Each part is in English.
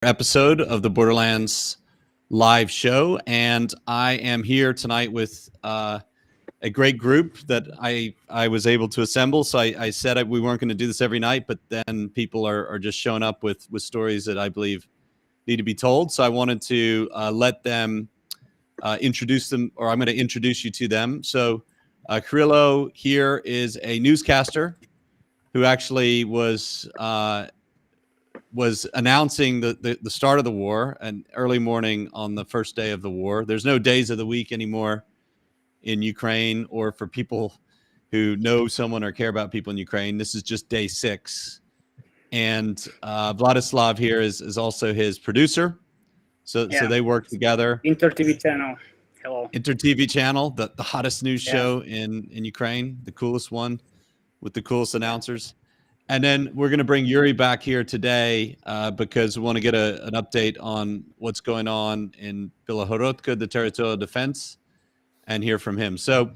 episode of the Borderlands live show, and I am here tonight with a great group that I was able to assemble. So I said we weren't going to do this every night, but then people are just showing up with stories that I believe need to be told. So I wanted to let them introduce them, or I'm going to introduce you to them. So Kirilo here is a newscaster who actually was announcing the start of the war, an early morning on the first day of the war. There's no days of the week anymore in Ukraine, or for people who know someone or care about people in Ukraine. This is just day 6. And Vladislav here is also his producer. So they work together. Inter TV channel. Hello. Inter TV channel, the hottest news show in Ukraine, the coolest one with the coolest announcers. And then we're going to bring Yuri back here today because we want to get an update on what's going on in Bilohorotka, the territorial defense, and hear from him. So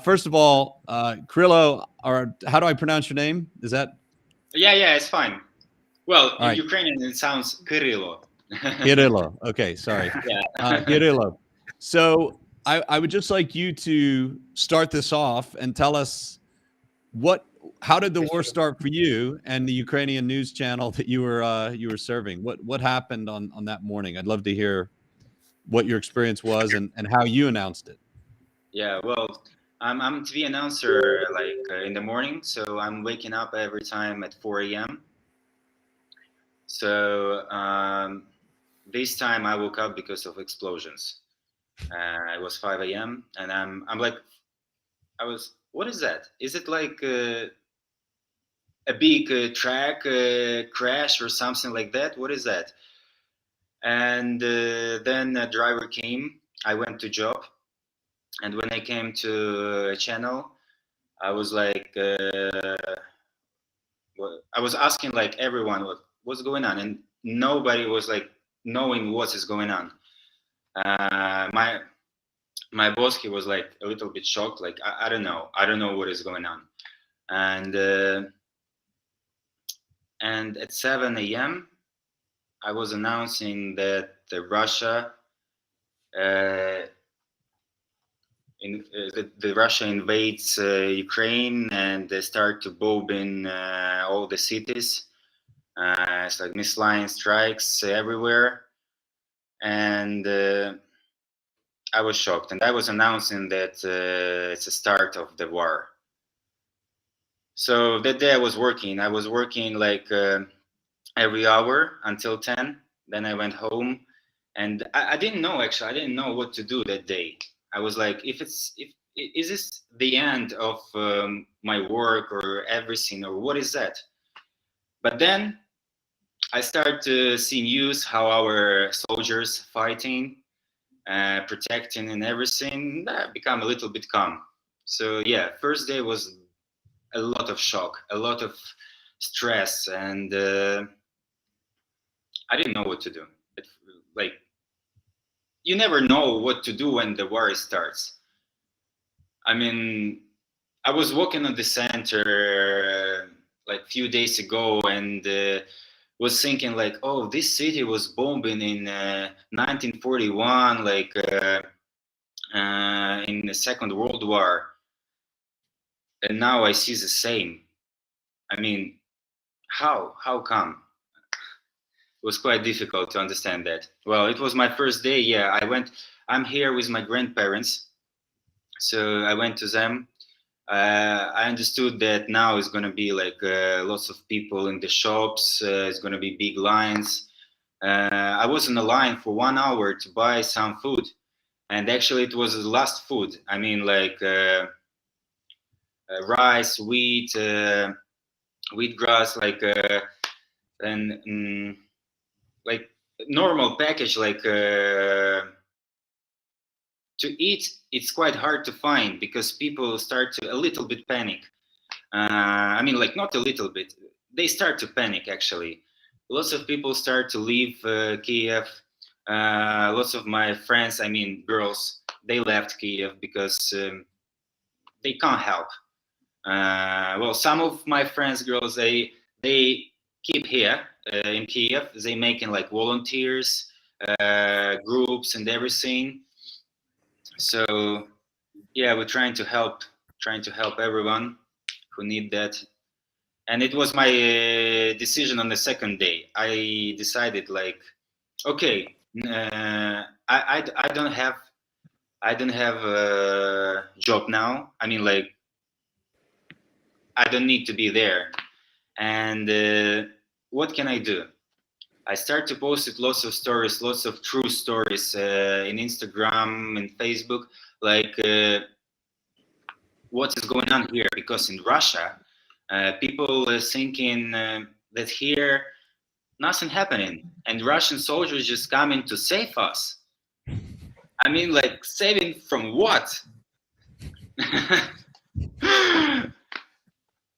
first of all, Kirilo, or how do I pronounce your name? Is that? Yeah, it's fine. Well, in Ukrainian, it sounds Kirilo. Kirilo. Okay, sorry. Kirilo. So I would just like you to start this off and tell us how did the war start for you and the Ukrainian news channel that you were serving? What happened on that morning? I'd love to hear what your experience was and how you announced it. Yeah, well, I'm TV announcer in the morning, so I'm waking up every time at 4 a.m. So this time I woke up because of explosions. It was 5 a.m. and what is that? Is it like a big track crash or something like that? What is that? And then a driver came. I went to job, and when I came to a channel, I was like, I was asking like everyone what's going on, and nobody was like knowing what is going on. My boss, he was like a little bit shocked, like I don't know what is going on, and at 7 a.m. I was announcing that Russia invades Ukraine and they start to bomb in all the cities. It's like missile strikes everywhere, and I was shocked, and I was announcing that it's a start of the war. So that day I was working like every hour until 10. Then I went home, and I didn't know what to do that day. I was like, is this the end of my work or everything, or what is that? But then I started to see news how our soldiers fighting, protecting and everything. That become a little bit calm. So yeah, first day was a lot of shock, a lot of stress, and I didn't know what to do. You never know what to do when the war starts. I mean, I was walking on the center like a few days ago and was thinking like, oh, this city was bombing in 1941, like in the Second World War. And now I see the same. I mean, how come? It was quite difficult to understand that. Well, it was my first day. Yeah, I'm here with my grandparents. So I went to them. I understood that now it's going to be like lots of people in the shops. It's going to be big lines. I was in a line for 1 hour to buy some food. And actually it was the last food. I mean, like rice, wheatgrass, like normal package, like to eat. It's quite hard to find because people start to a little bit panic. I mean, like not a little bit. They start to panic actually. Lots of people start to leave Kyiv. Lots of my friends, I mean girls, they left Kyiv because they can't help. Well, some of my friends, girls, they keep here in Kyiv. They making like volunteers, groups, and everything. So yeah, we're trying to help everyone who need that. And it was my decision on the second day. I decided like, okay, I don't have a job now. I mean, like, I don't need to be there. And what can I do? I start to post lots of stories, lots of true stories in Instagram and Facebook, like what is going on here? Because in Russia, people are thinking that here nothing happening, and Russian soldiers just coming to save us. I mean, like, saving from what?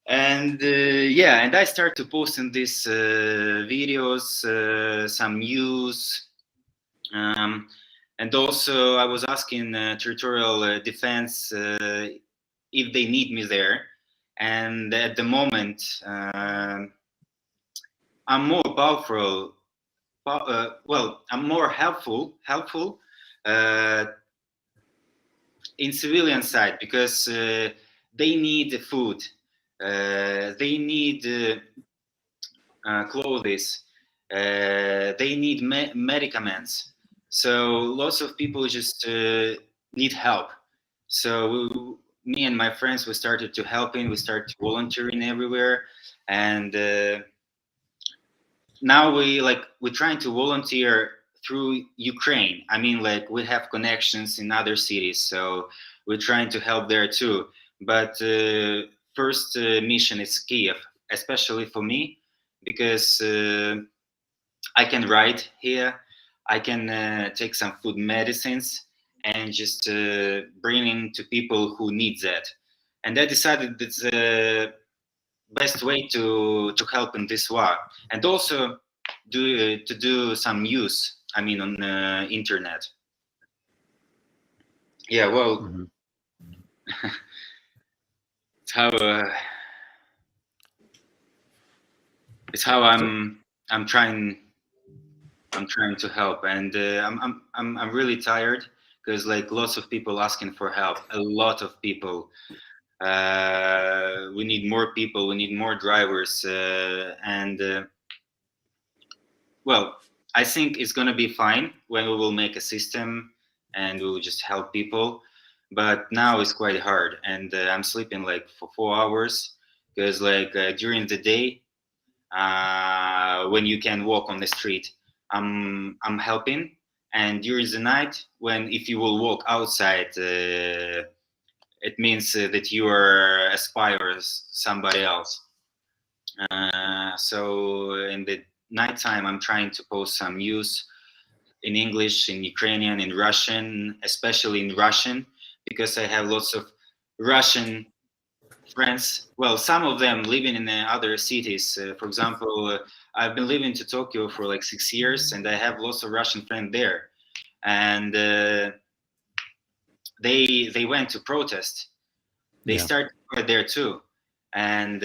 And yeah, and I start to post in these videos, some news, and also I was asking territorial defense if they need me there. And at the moment, I'm more powerful. Well, I'm more helpful in civilian side, because they need food, they need clothes, they need medicaments. So lots of people just need help. So me and my friends, we started to helping, we started volunteering everywhere, and now we're trying to volunteer through Ukraine. I mean, like, we have connections in other cities, so we're trying to help there too. But first mission is Kyiv, especially for me, because I can write here, I can take some food, medicines, and just bring in to people who need that. And I decided that's the best way to help in this war, and also to do some news. I mean, on internet. Yeah, well, it's how I'm trying to help, and I'm really tired, because like lots of people asking for help, a lot of people. We need more people, we need more drivers, and well, I think it's gonna be fine when we will make a system and we will just help people. But now it's quite hard, and I'm sleeping like for 4 hours, because like during the day, when you can walk on the street, I'm helping, and during the night, if you will walk outside, it means that you are a spy or somebody else. So in the nighttime, I'm trying to post some news in English, in Ukrainian, in Russian, especially in Russian, because I have lots of Russian friends. Well, some of them living in other cities. For example, I've been living to Tokyo for like 6 years, and I have lots of Russian friends there. And they went to protest. They started there too. And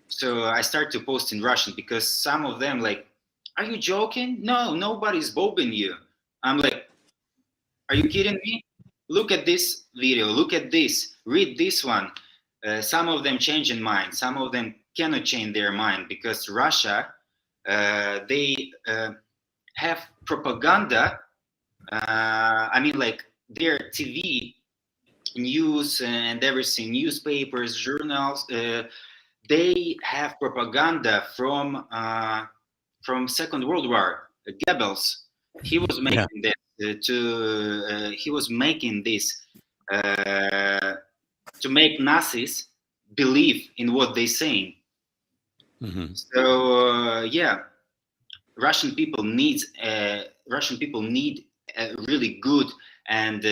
so I start to post in Russian, because some of them like, are you joking? No, nobody's bombing you. I'm like, are you kidding me? Look at this video, look at this, read this one. Some of them change in mind, some of them cannot change their mind, because Russia, they have propaganda. I mean, like, their TV, news and everything, newspapers, journals, they have propaganda from Second World War. Goebbels, he was making this he was making this to make Nazis believe in what they're saying. So yeah, Russian people need really good and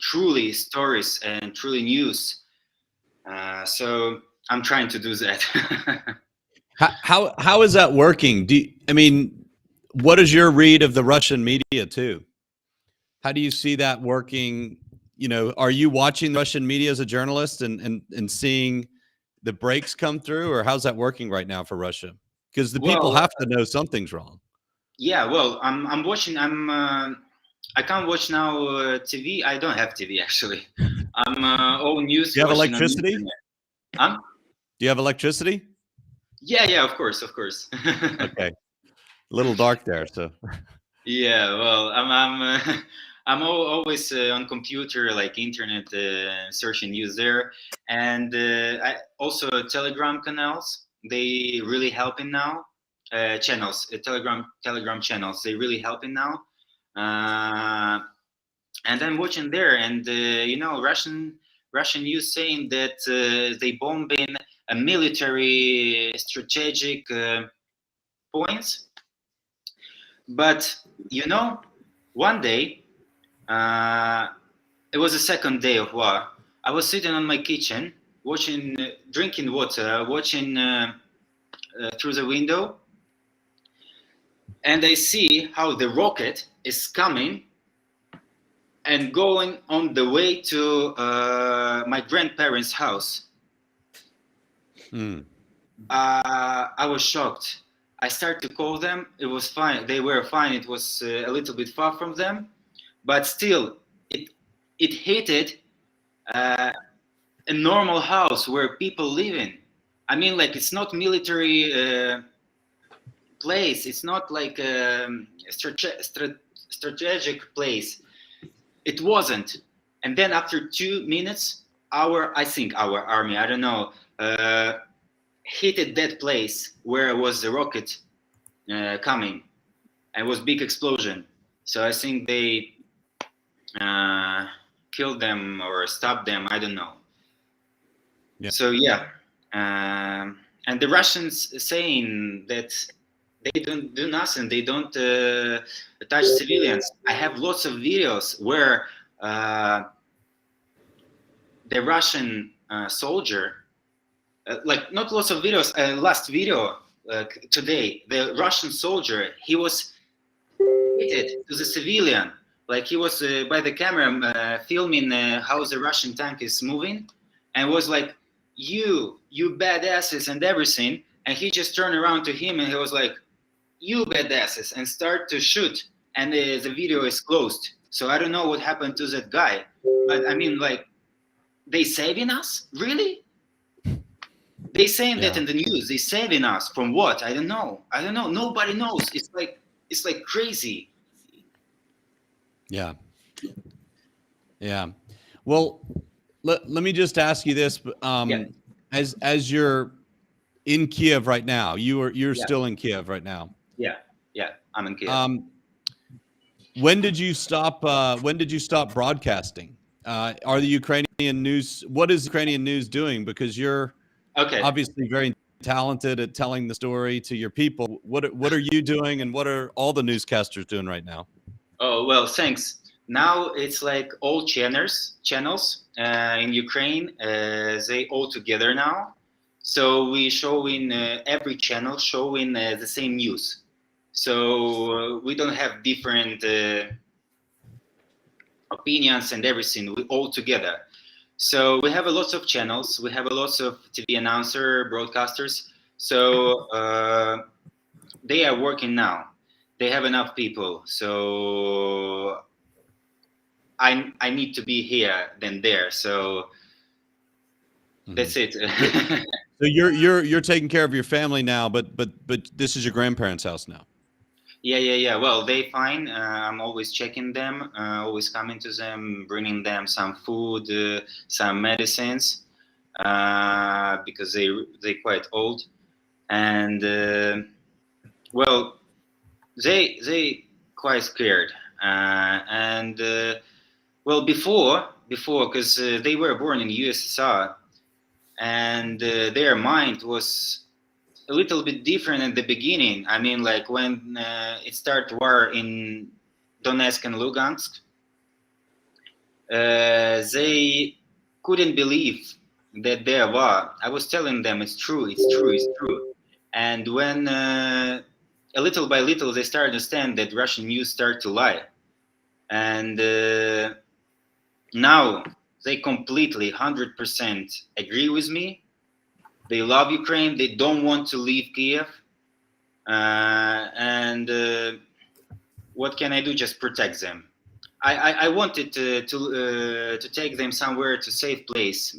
truly stories and truly news. So I'm trying to do that. How is that working? I mean, what is your read of the Russian media too? How do you see that working? You know, are you watching Russian media as a journalist and seeing the breaks come through, or how's that working right now for Russia? Because the people Well, have to know something's wrong. yeah, well, I'm watching. I can't watch now TV. I don't have TV actually. I'm all news. Do you have watching on electricity? internet. Huh? Do you have electricity? Yeah, of course. Okay, a little dark there. So Yeah, well, I'm always on computer, like internet, searching news there, and I also Telegram canals. They really helping now. Channels, Telegram channels. They really helping now. And I'm watching there, and Russian news saying that they bombing a military strategic points. But one day, it was the second day of war. I was sitting on my kitchen, watching, drinking water, watching through the window, and I see how the rocket is coming and going on the way to my grandparents' house. I was shocked. I started to call them. It was fine. They were fine. It was a little bit far from them, but still, it hit a normal house where people live in. I mean, like, it's not military place. It's not like a strategic place. It wasn't. And then after 2 minutes, our army, I don't know, hit that place where was the rocket coming, and it was big explosion. So I think they killed them or stopped them. I don't know. Yeah. So yeah, and the Russians saying that they don't do nothing. They don't touch civilians. I have lots of videos where the Russian soldier, like not lots of videos. Last video today, the Russian soldier, he was hit to the civilian. Like he was by the camera filming how the Russian tank is moving, and was like, you badasses and everything. And he just turned around to him and he was like, you badasses, and start to shoot. And the video is closed. So I don't know what happened to that guy. But I mean, like, they saving us? Really? They saying that in the news. They saving us from what? I don't know. Nobody knows. It's like crazy. Yeah. Well, let me just ask you this. As you're in Kyiv right now, you're still in Kyiv right now. Yeah, I'm in Kyiv. When did you stop broadcasting? Are the Ukrainian news? What is Ukrainian news doing? Because you're obviously very talented at telling the story to your people. What are you doing, and what are all the newscasters doing right now? Oh, well, thanks. Now it's like all channels in Ukraine. They all together now. So we show in every channel showing the same news. So we don't have different opinions and everything. We all together. So we have a lot of channels. We have a lot of TV announcer, broadcasters. So they are working now. They have enough people. So I need to be here than there. So that's it. So you're taking care of your family now, but this is your grandparents' house now. Yeah. Well, they fine. I'm always checking them, always coming to them, bringing them some food, some medicines, because they quite old, and well, they quite scared, and well, before because they were born in USSR, and their mind was a little bit different at the beginning. I mean, like when it started war in Donetsk and Lugansk, they couldn't believe that there war. I was telling them it's true. And when a little by little they started to understand that Russian news start to lie, and now they completely 100% agree with me. They love Ukraine. They don't want to leave Kiev. And what can I do? Just protect them. I wanted to take them somewhere to safe place.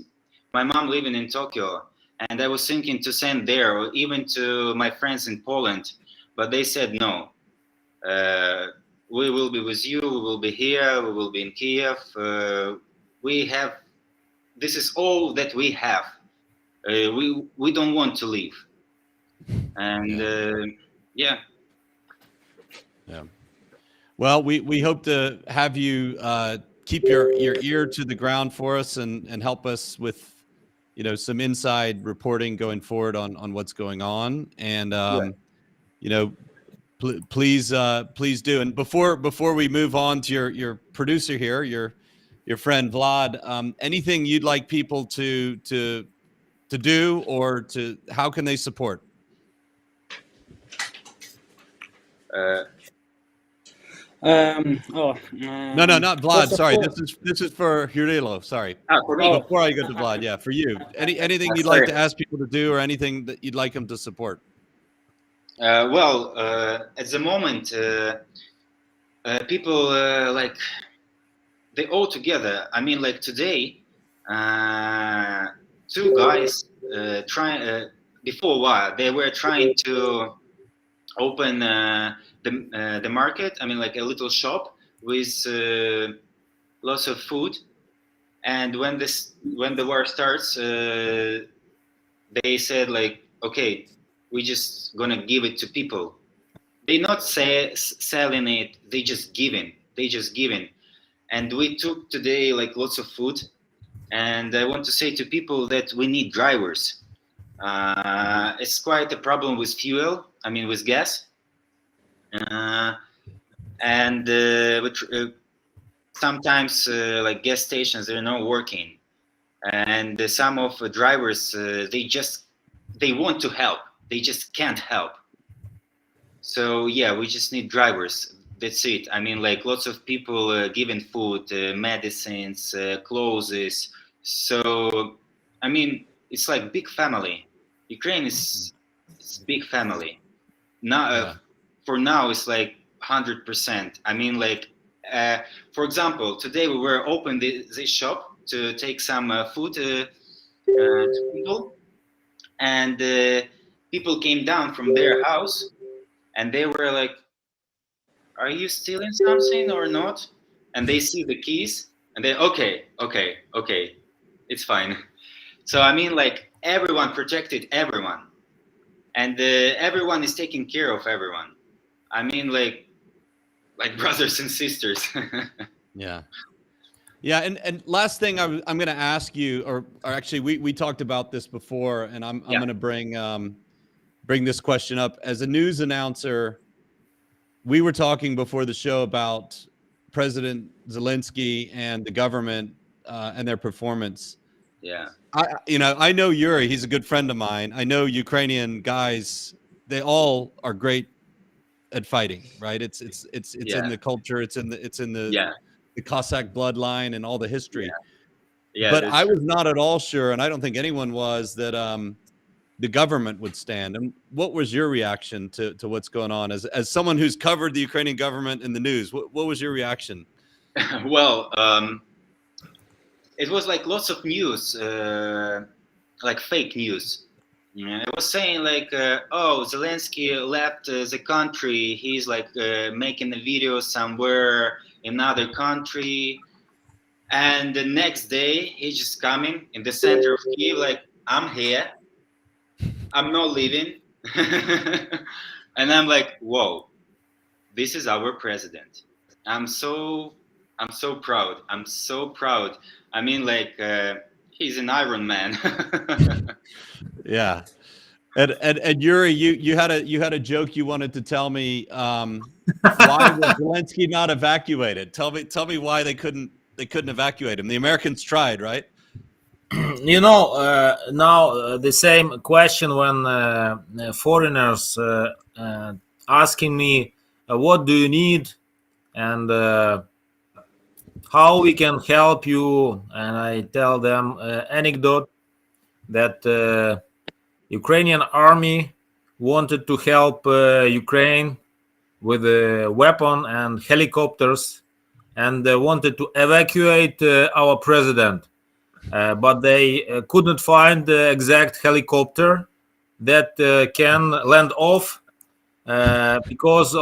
My mom living in Tokyo, and I was thinking to send there, or even to my friends in Poland, but they said no. We will be with you. We will be here. We will be in Kiev. We have. This is all that we have. We don't want to leave. And yeah. Well, we hope to have you keep your ear to the ground for us and help us with, you know, some inside reporting going forward on what's going on. And you know, please do. And before we move on to your producer here, your friend Vlad, anything you'd like people to do, or to how can they support? No, not Vlad. Sorry, this is for Hirilo. Sorry. For me. Before I go to Vlad, yeah, for you. Anything you'd like to ask people to do, or anything that you'd like them to support? Well, at the moment, people like they all together. I mean, like today, two guys trying before a while they were trying to open the market. I mean, like a little shop with lots of food. And when the war starts, they said like, okay, we're just gonna give it to people. They not selling it. They just giving. And we took today like lots of food. And I want to say to people that we need drivers. It's quite a problem with fuel. I mean, with gas. And sometimes like gas stations, they're not working. And some of the drivers, they want to help. They just can't help. So yeah, we just need drivers. That's it. I mean, like lots of people giving food, medicines, clothes. So, I mean, it's like big family. Ukraine is big family. Now, for now, it's like 100%. I mean, like, for example, today we were open this shop to take some food to people, and people came down from their house, and they were like, "Are you stealing something or not?" And they see the keys, and they, okay, it's fine. So I mean, like everyone protected everyone, and everyone is taking care of everyone. I mean, like brothers and sisters. Yeah, and last thing I'm going to ask you, or actually we talked about this before, and I'm going to bring this question up. As a news announcer, we were talking before the show about President Zelensky and the government and their performance. Yeah. I know Yuri. He's a good friend of mine. I know Ukrainian guys. They all are great at fighting, right? It's in the culture. It's in the Cossack bloodline and all the history. But I was not at all sure, and I don't think anyone was, that the government would stand. And what was your reaction to what's going on as someone who's covered the Ukrainian government in the news? What was your reaction? Well, it was like lots of news, like fake news. It was saying like, oh, Zelensky left the country. He's like making a video somewhere in another country. And the next day, he's just coming in the center of Kyiv, like, I'm here. I'm not leaving. And I'm like, whoa, this is our president. I'm so proud. I'm so proud. I mean, like, he's an Iron Man. Yeah. And Yuri, you had a joke you wanted to tell me. Why was Zelensky not evacuated? Tell me why they couldn't evacuate him. The Americans tried, right? You know, now the same question when foreigners asking me, what do you need, and how we can help you, and I tell them anecdote that Ukrainian army wanted to help Ukraine with a weapon and helicopters, and wanted to evacuate our president. But they couldn't find the exact helicopter that can land off because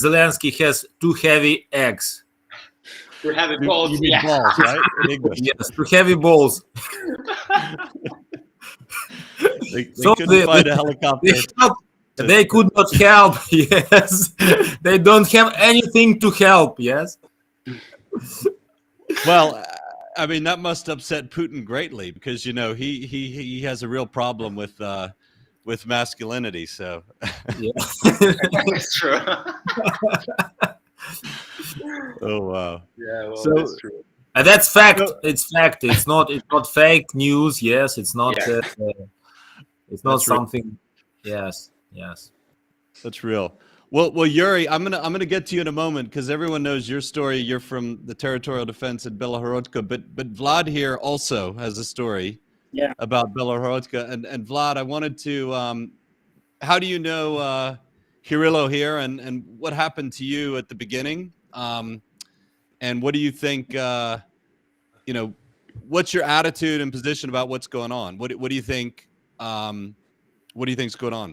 Zelensky has too heavy eggs. To have it You balls. mean Yeah. balls, right? In English. Yes, too heavy balls. They So couldn't find a helicopter. They could not help. Yes, they don't have anything to help. Yes. Well, I mean, that must upset Putin greatly because he has a real problem with masculinity. So Yeah. That's true. oh wow. Yeah, well, So- that's true. That's fact. So- It's fact. It's not fake news. Yes, it's not. Yeah. It's not That's real. something. Yes. Yes. That's real. Well, Yuri, I'm gonna get to you in a moment because everyone knows your story. You're from the territorial defense at Belohorodka, but Vlad here also has a story Yeah. about Belohorodka. And Vlad, I wanted to. How do you know Kirilo here, and what happened to you at the beginning? And what do you think? What's your attitude and position about what's going on? What do you think? What do you think's going on?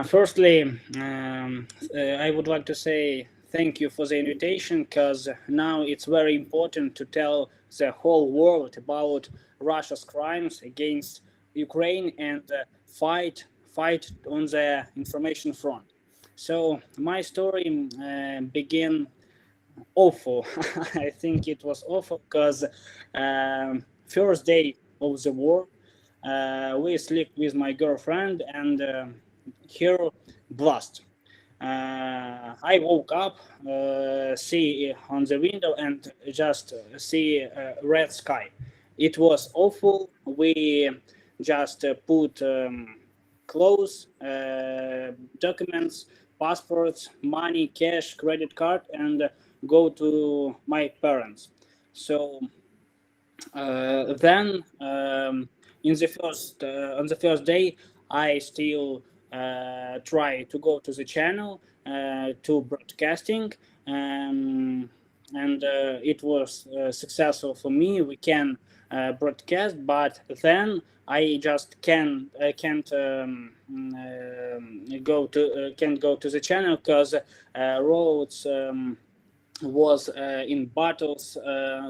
Firstly, I would like to say thank you for the invitation, because now it's very important to tell the whole world about Russia's crimes against Ukraine and fight on the information front. So my story began awful. I think it was awful because first day of the war, we sleep with my girlfriend and hear blast. I woke up, see on the window and just see red sky. It was awful. We just put clothes, documents, passports, money, cash, credit card, and go to my parents. So then on the first day, I still try to go to the channel to broadcasting, and it was successful for me. We can broadcast, but then I just can't go to the channel because roads was in battles.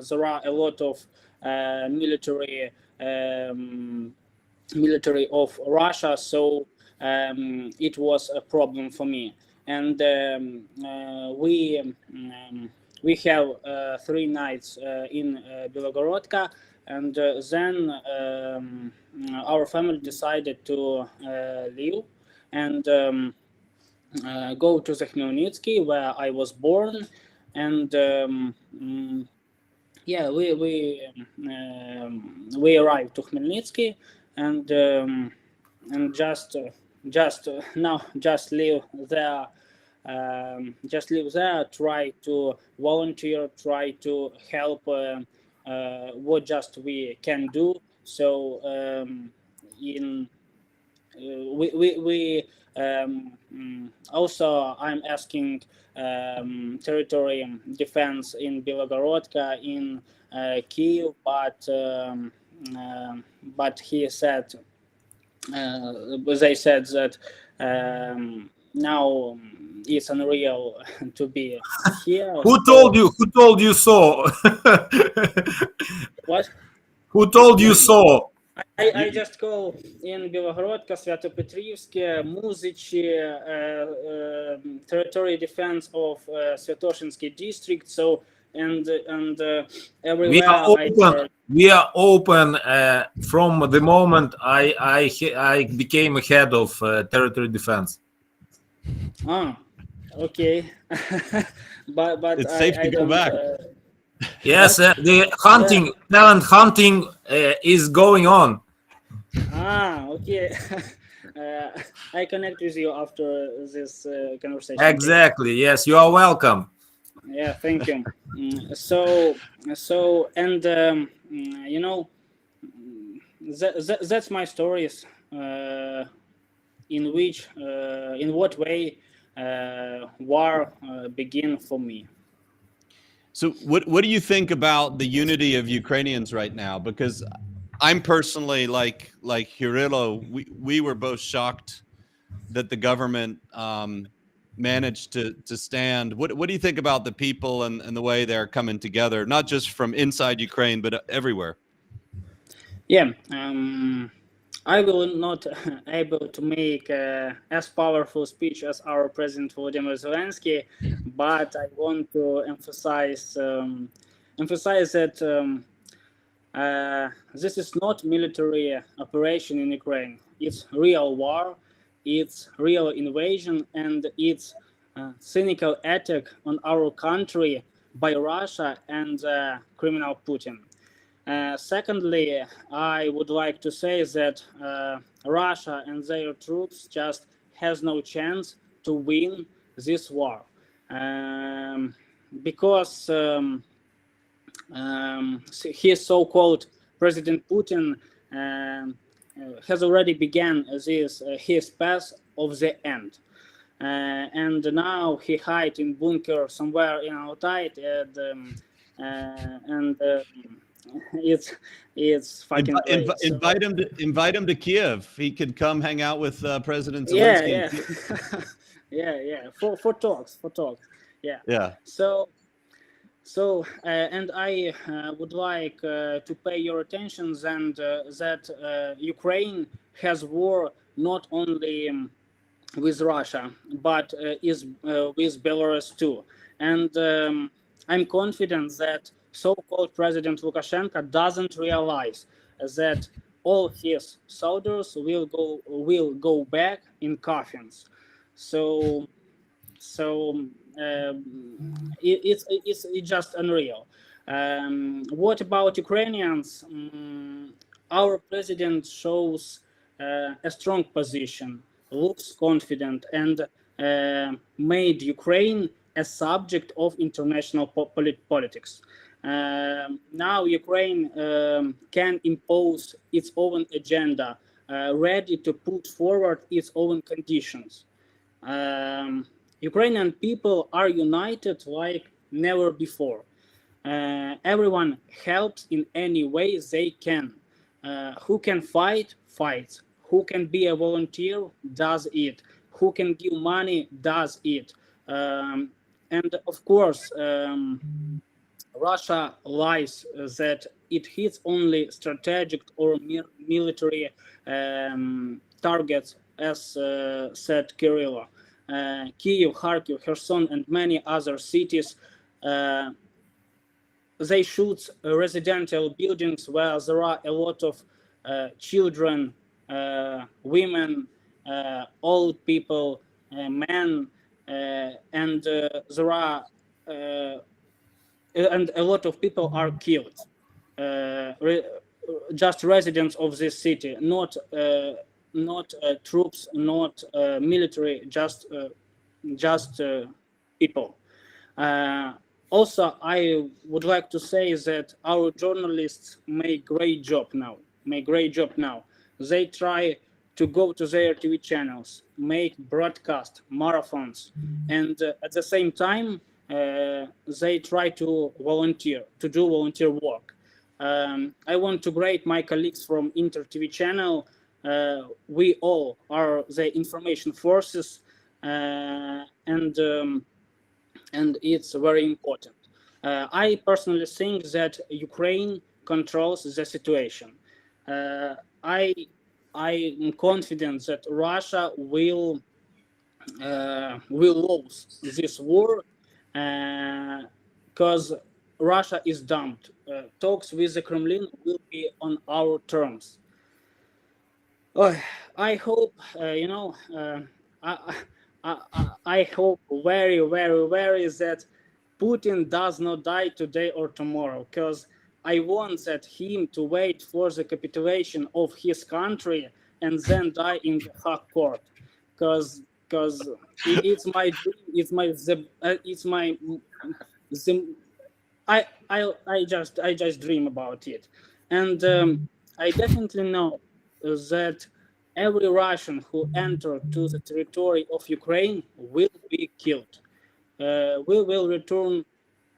There are a lot of military of Russia, so it was a problem for me. And we have 3 nights in Belogorodka, and then our family decided to leave and go to the Khmelnytsky, where I was born. And yeah, we arrived to Khmelnytsky, and just live there. Try to volunteer, try to help what just we can do. So also I'm asking territory defense in Belogorodka, in Kyiv, but he said they said that now it's unreal to be here. Who told you so? What? Who told you so? I just go in Belogorodka, Свято-Петрівське, Музичі, territory defense of Святошинский district. So and everywhere we are open from the moment I became a head of territory defense. Okay. but It's safe to go back. Yes, the talent hunting is going on. Okay. I connect with you after this conversation. Exactly. Yes, you are welcome. Yeah, thank you. So and that's my stories. In what way war began for me. So what do you think about the unity of Ukrainians right now? Because I'm personally like Hirilo, we were both shocked that the government managed to stand. What do you think about the people and the way they're coming together, not just from inside Ukraine, but everywhere? Yeah, I will not able to make as powerful speech as our President Volodymyr Zelensky, but I want to emphasize that this is not military operation in Ukraine. It's real war, it's real invasion, and it's cynical attack on our country by Russia and criminal Putin. Secondly, I would like to say that Russia and their troops just has no chance to win this war because his so-called President Putin has already began this his path of the end. And now he hide in bunker somewhere in Altai, and it's fucking great. Invite him to Kyiv. He could come hang out with President Yeah, Zelensky. yeah. For talks. Yeah. So and I would like to pay your attention that Ukraine has war not only with Russia, but is with Belarus too. And I'm confident that so-called President Lukashenko doesn't realize that all his soldiers will go back in coffins. So it's just unreal. What about Ukrainians? Our president shows a strong position, looks confident, and made Ukraine a subject of international politics. Now Ukraine can impose its own agenda, ready to put forward its own conditions. Ukrainian people are united like never before. Everyone helps in any way they can. Who can fight, fights. Who can be a volunteer, does it. Who can give money, does it. And of course, Russia lies that it hits only strategic or military targets, as said Kirilo. Kyiv, Kharkiv, Kherson, and many other cities, they shoot residential buildings where there are a lot of children, women, old people, men, and there are and a lot of people are killed. Just residents of this city, not troops, not military, just people. Also, I would like to say that our journalists make great job now. They try to go to their TV channels, make broadcast marathons, and at the same time, they try to do volunteer work. I want to grade my colleagues from Inter TV channel. We all are the information forces, and it's very important. I personally think that Ukraine controls the situation. I'm confident that Russia will lose this war because Russia is dumped. Talks with the Kremlin will be on our terms. I hope, I hope very, very, very that Putin does not die today or tomorrow, because I want that him to wait for the capitulation of his country and then die in the Hague court, because it's my dream. I just dream about it, and I definitely know that every Russian who entered to the territory of Ukraine will be killed. We will return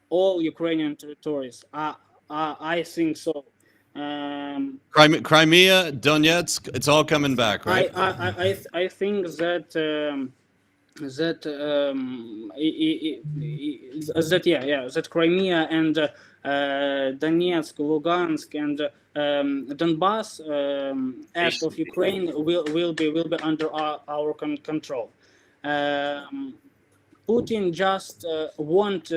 all Ukrainian territories. I think so. Crimea, Donetsk, it's all coming back, right? I think that that Crimea and Donetsk, Lugansk, and Donbass, east of Ukraine, will be under our control. Putin just wants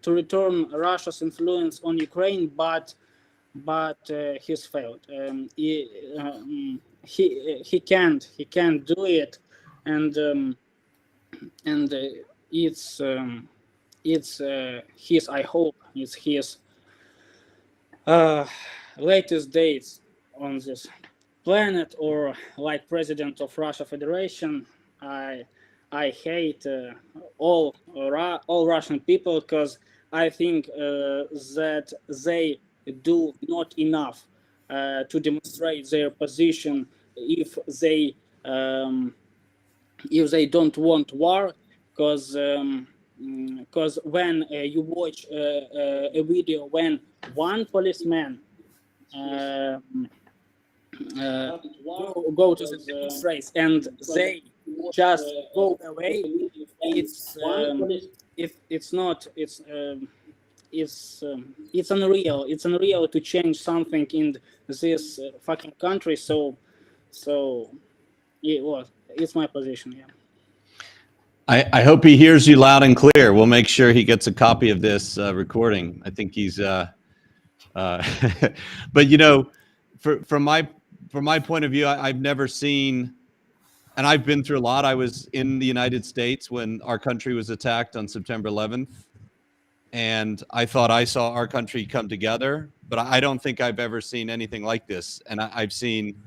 to return Russia's influence on Ukraine, but he's failed. He can't do it, and it's his, I hope it's his latest days on this planet, or like president of Russia Federation. I hate all Russian people, because I think that they do not enough to demonstrate their position if they don't want war, because when you watch a video when one policeman go to the demonstration and they just go away, it's unreal. It's unreal to change something in this fucking country. So it's my position. Yeah. I hope he hears you loud and clear. We'll make sure he gets a copy of this recording. I think he's but you know, from my point of view, I've never seen, and I've been through a lot. I was in the United States when our country was attacked on September 11th. And I thought I saw our country come together, but I don't think I've ever seen anything like this. And I've seen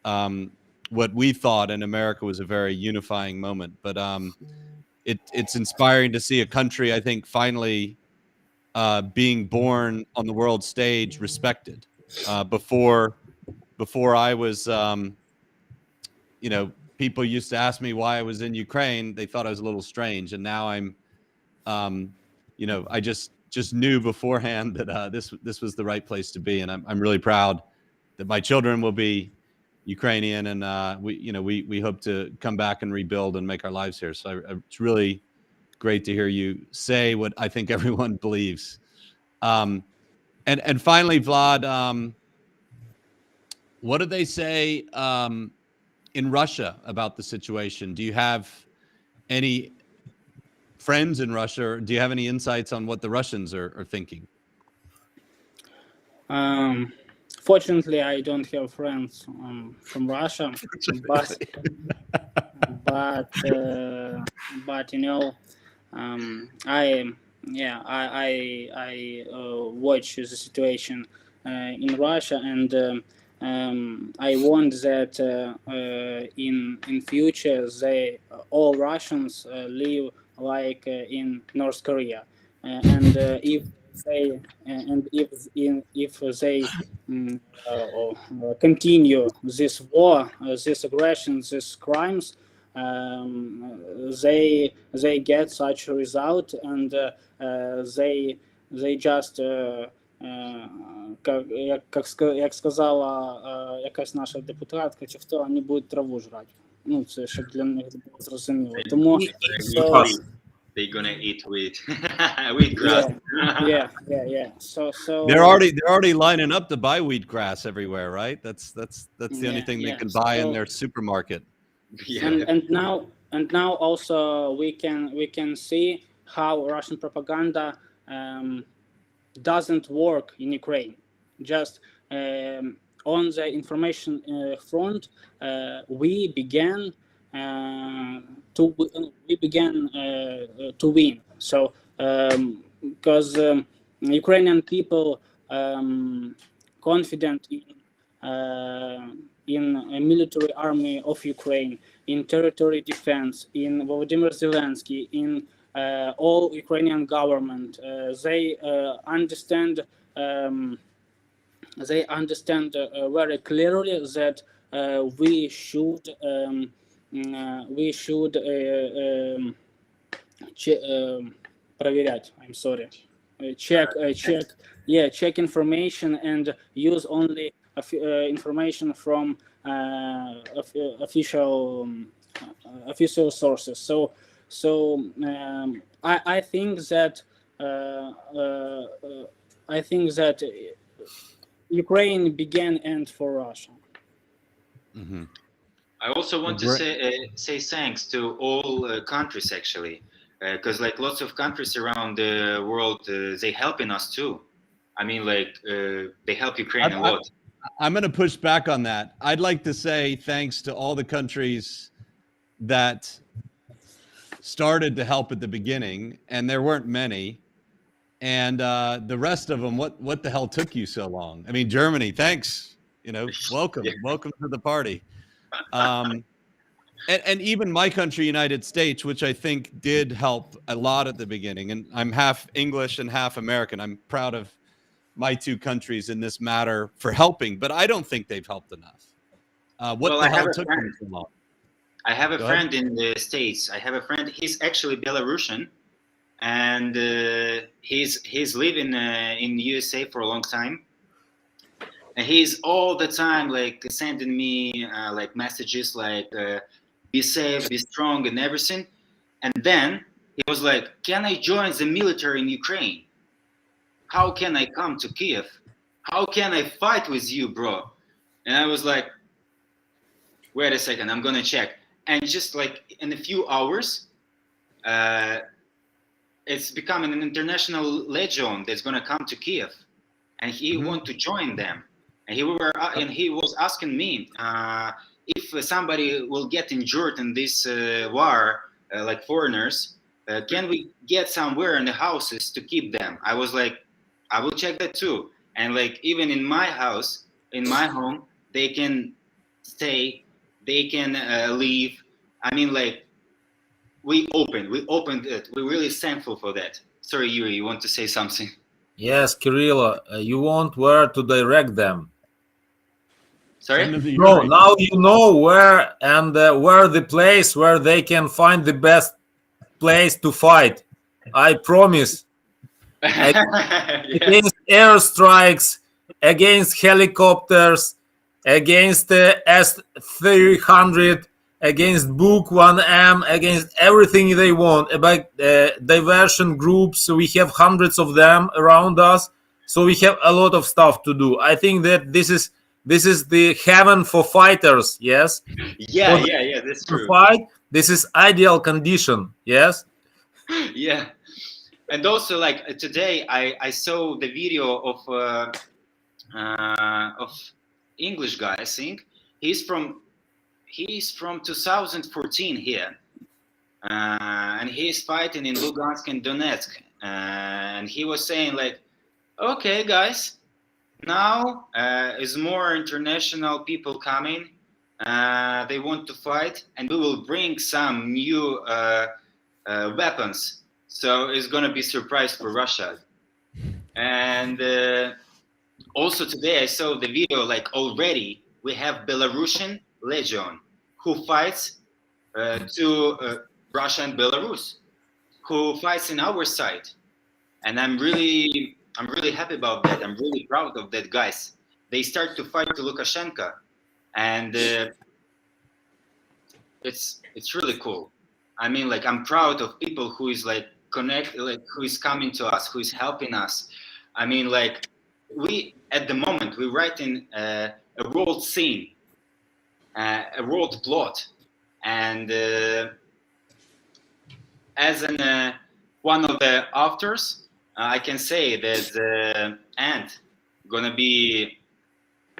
what we thought in America was a very unifying moment. But it's inspiring to see a country, I think, finally being born on the world stage, respected. Before I was, you know, people used to ask me why I was in Ukraine. They thought I was a little strange, and now I'm. You know, I just knew beforehand that this was the right place to be, and I'm really proud that my children will be Ukrainian, and we hope to come back and rebuild and make our lives here. So it's really great to hear you say what I think everyone believes. And finally, Vlad, what do they say in Russia about the situation? Do you have any friends in Russia, or do you have any insights on what the Russians are thinking? Fortunately, I don't have friends from Russia, but you know, I watch the situation in Russia, and I want that in future all Russians live like in North Korea, and if they continue this war, this aggression, these crimes, they get such a result, and they just як сказала якась наша депутатка, чи хто, вони будуть траву жрати. Ну, це щоб для них було зрозуміло. Тому they're gonna eat wheat grass. Yeah. So they're already lining up to buy wheatgrass everywhere, right? That's the only thing they can buy in their supermarket. Yeah. And now also we can see how Russian propaganda doesn't work in Ukraine. Just on the information front, we began to win. So because Ukrainian people confident in a military army of Ukraine, in territory defense, in Volodymyr Zelensky, in all Ukrainian government. They understand they understand very clearly that we should проверять. I'm sorry. Check information and use only information from official sources. So I think that Ukraine began end for Russia. Mm-hmm. I also want to say thanks to all countries, actually, because like lots of countries around the world, they helping us too. I mean, like they help Ukraine a lot. I'm going to push back on that. I'd like to say thanks to all the countries that started to help at the beginning, and there weren't many. And the rest of them, what the hell took you so long? I mean, Germany, thanks. Welcome, welcome to the party. And even my country, United States, which I think did help a lot at the beginning. And I'm half English and half American. I'm proud of my two countries in this matter for helping, but I don't think they've helped enough. What the hell took them so long? I have a friend in the States. I have a friend. He's actually Belarusian, and he's living in the USA for a long time. And he's all the time like sending me like messages like be safe, be strong, and everything. And then he was like, "Can I join the military in Ukraine? How can I come to Kyiv? How can I fight with you, bro?" And I was like, "Wait a second, I'm gonna check." And just like in a few hours, it's becoming an international legion that's gonna come to Kyiv, and he want to join them. And he was asking me if somebody will get injured in this war, like foreigners, can we get somewhere in the houses to keep them? I was like, I will check that too. And like even in my house, in my home, they can stay, they can leave. I mean, like we opened it. We're really thankful for that. Sorry, Yuri, you want to say something? Yes, Kirill, you want where to direct them. Sorry? No, now you know where and where the place where they can find the best place to fight. I promise. Against airstrikes, against helicopters, against S-300, against Book 1M, against everything they want. About diversion groups, we have hundreds of them around us, so we have a lot of stuff to do. I think that this is the heaven for fighters. Yes. Yeah, that's true. Fight. This is ideal condition. Yes. Yeah. And also, like today, I saw the video of English guy. I think he's from 2014 here, and he's fighting in Lugansk and Donetsk. And he was saying like, "Okay, guys, now is more international people coming. They want to fight, and we will bring some new weapons." So it's going to be a surprise for Russia. And also today I saw the video, like already we have Belarusian Legion who fights to Russia and Belarus, who fights in our side. And I'm really happy about that. I'm really proud of that, guys. They start to fight to Lukashenko. And it's really cool. I mean, like, I'm proud of people who is like who is coming to us, who is helping us. I mean, like, we at the moment we're writing a world scene, a world plot, and as one of the authors, I can say that the end gonna be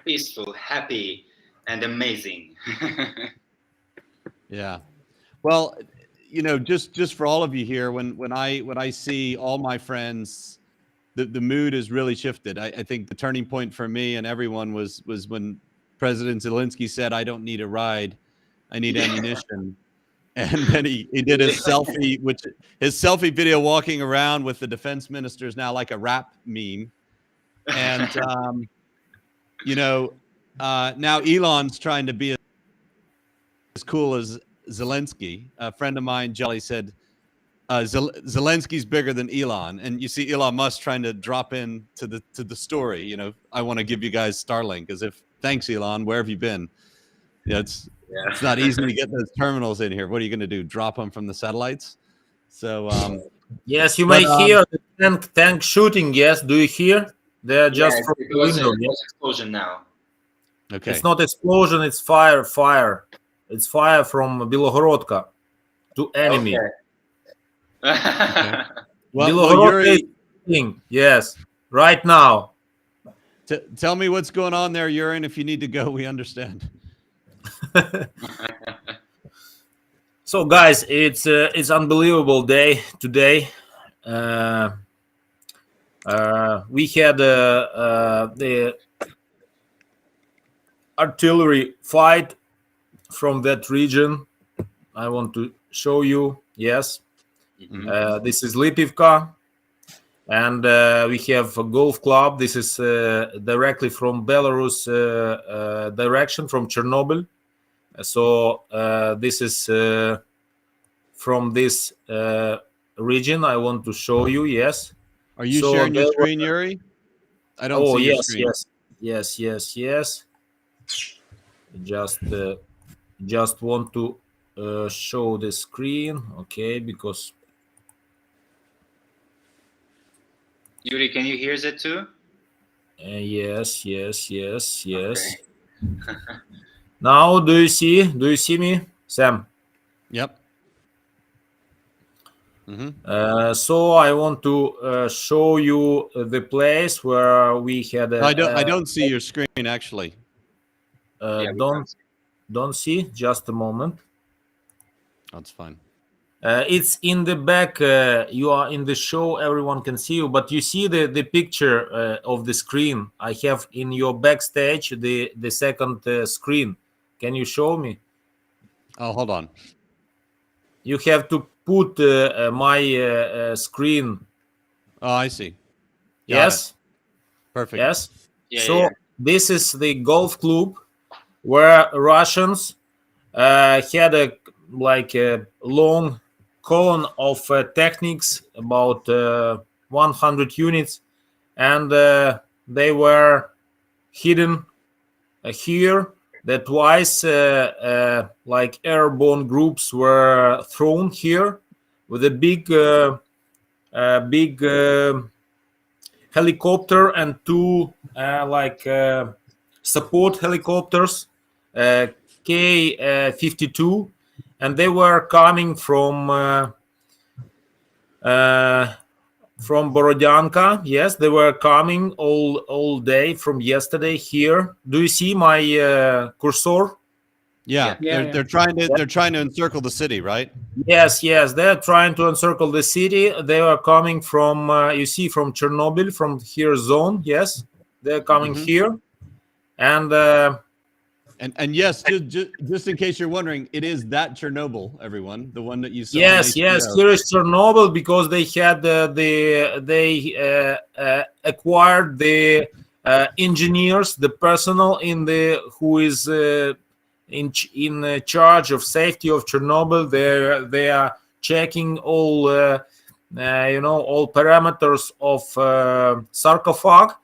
peaceful, happy, and amazing. Yeah. Well, just for all of you here, when I see all my friends, the mood has really shifted. I think the turning point for me and everyone was when President Zelensky said, "I don't need a ride, I need ammunition." And then he did his selfie video walking around with the defense ministers, now like a rap meme. And now Elon's trying to be as cool as Zelensky. A friend of mine, Jelly, said Zelensky's bigger than Elon, and you see Elon Musk trying to drop in to the story. I want to give you guys Starlink, as if, thanks Elon, where have you been? It's not easy to get those terminals in here. What are you going to do? Drop them from the satellites? So yes, you may hear the tank shooting. Yes, do you hear? They're just from the window. It's explosion now. okay, It's not explosion. It's fire. Fire. It's fire from Bilohorodka to enemy. Okay. well, Bilohorodka Yuri, is shooting, yes, right now. tell me what's going on there, Yuri, and if you need to go, we understand. So, guys, it's unbelievable day today. We had the artillery fight from that region. I want to show you. Yes, this is Lipivka, and we have a golf club. This is directly from Belarus direction, from Chernobyl. So this is from this region. I want to show you. Yes. Are you So sharing your there screen, Yuri? I don't Oh see your yes, screen. yes. Just want to show the screen, okay? Because Yuri, can you hear that too? yes. Okay. Now, do you see me, Sam? Yep. So I want to show you the place where we had. I don't see your screen actually. Yeah, we Don't see. Just a moment. That's fine. It's in the back. You are in the show. Everyone can see you, but you see the picture of the screen. I have in your backstage the second screen. Can you show me? Oh, hold on. You have to put my screen. Oh, I see. Got Yes. it. Perfect. Yes. Yeah, So yeah. this is the golf club where Russians had a long column of techniques, about 100 units, and they were hidden here. That twice airborne groups were thrown here with a big helicopter and two support helicopters, K-52, and they were coming from Borodyanka. Yes, they were coming all day from yesterday here. Do you see my cursor? Yeah, they're trying to encircle the city, right? Yes, they're trying to encircle the city. They are coming from you see, from Chernobyl, from here zone. Yes, they're coming here, and yes, just in case you're wondering, it is that Chernobyl, everyone, the one that you saw. yes, here is Chernobyl, because they had acquired the engineers, the personnel who is in charge of safety of Chernobyl. They are checking all all parameters of sarcophag,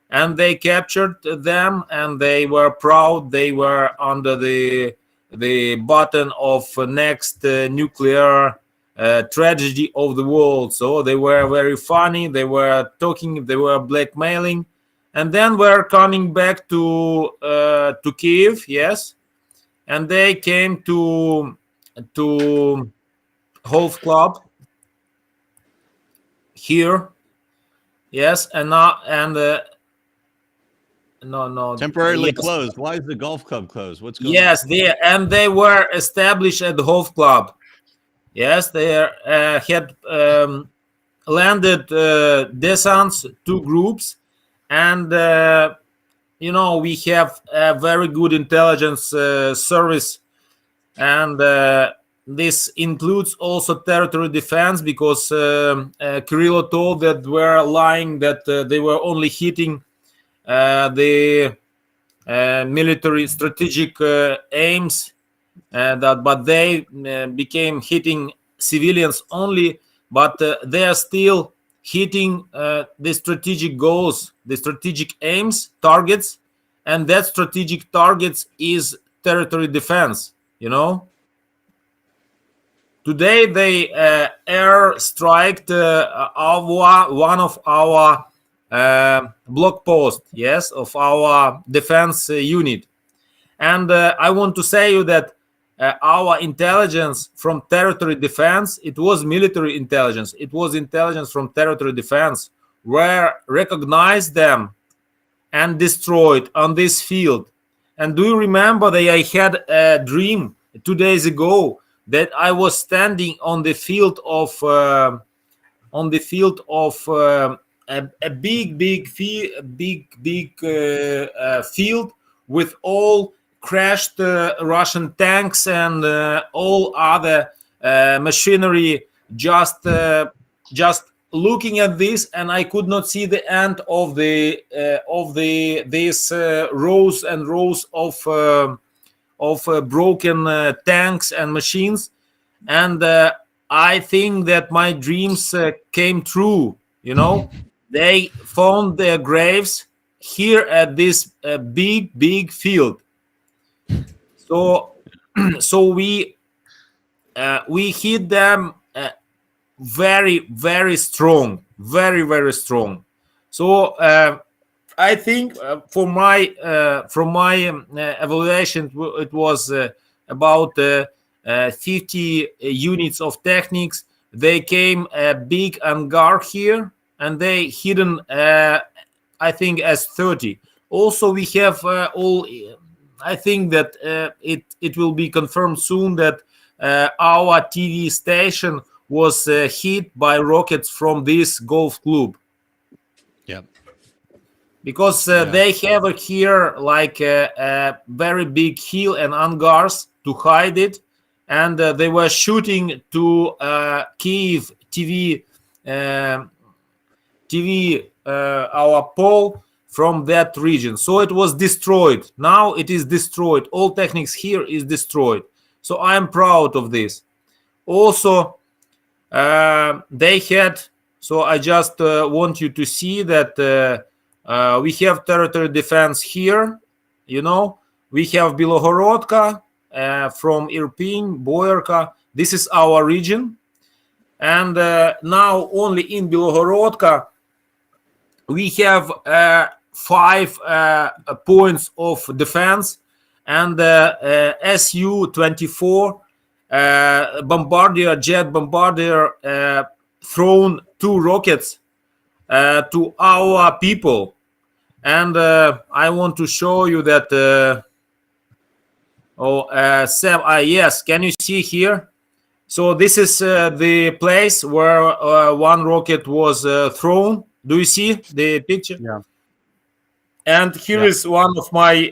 and they captured them, and they were proud. They were under the button of next nuclear tragedy of the world. So they were very funny. They were talking. They were blackmailing, and then we're coming back to Kyiv. Yes, and they came to Golf Club here. Yes, and now no temporarily yes. closed. Why is the golf club closed? What's going on? Yes, they were established at the Golf Club. Yes, they had landed descents, two groups, and we have a very good intelligence service, and this includes also territory defense, because Kirilo told that we're lying, that they were only hitting the military strategic aims, but they became hitting civilians only, but they are still hitting the strategic goals, the strategic aims, targets, and that strategic targets is territory defense, you know. Today they air striked one of our block posts, yes, of our defense unit. And I want to say you that our intelligence from territory defense, it was military intelligence, it was intelligence from territory defense, where recognized them and destroyed on this field. And do you remember that I had a dream 2 days ago that I was standing on the field of a big field with all crashed Russian tanks and all other machinery, just looking at this, and I could not see the end of these rows and rows of broken tanks and machines. And I think that my dreams came true, you know. They found their graves here at this big field. So we hit them very strong, very strong. So I think from my evaluation, it was about 50 units of techniques. They came a big hangar here, and they hidden I think as 30. Also we have all, I think that it will be confirmed soon that our TV station was hit by rockets from this golf club. Yeah. Because they have here like a very big hill and hangars to hide it, and they were shooting to Kyiv TV our pole from that region. So it was destroyed. Now it is destroyed. All techniques here is destroyed. So I am proud of this. Also, they had. So I just want you to see that we have territory defense here. You know, we have Bilohorodka from Irpin, Boyarka. This is our region. And now only in Bilohorodka, we have 5 points of defense, and Su-24 jet bombardier thrown 2 rockets to our people. And I want to show you that Sam, yes, can you see here? So this is the place where 1 rocket was thrown. Do you see the picture? Yeah. And here is one of my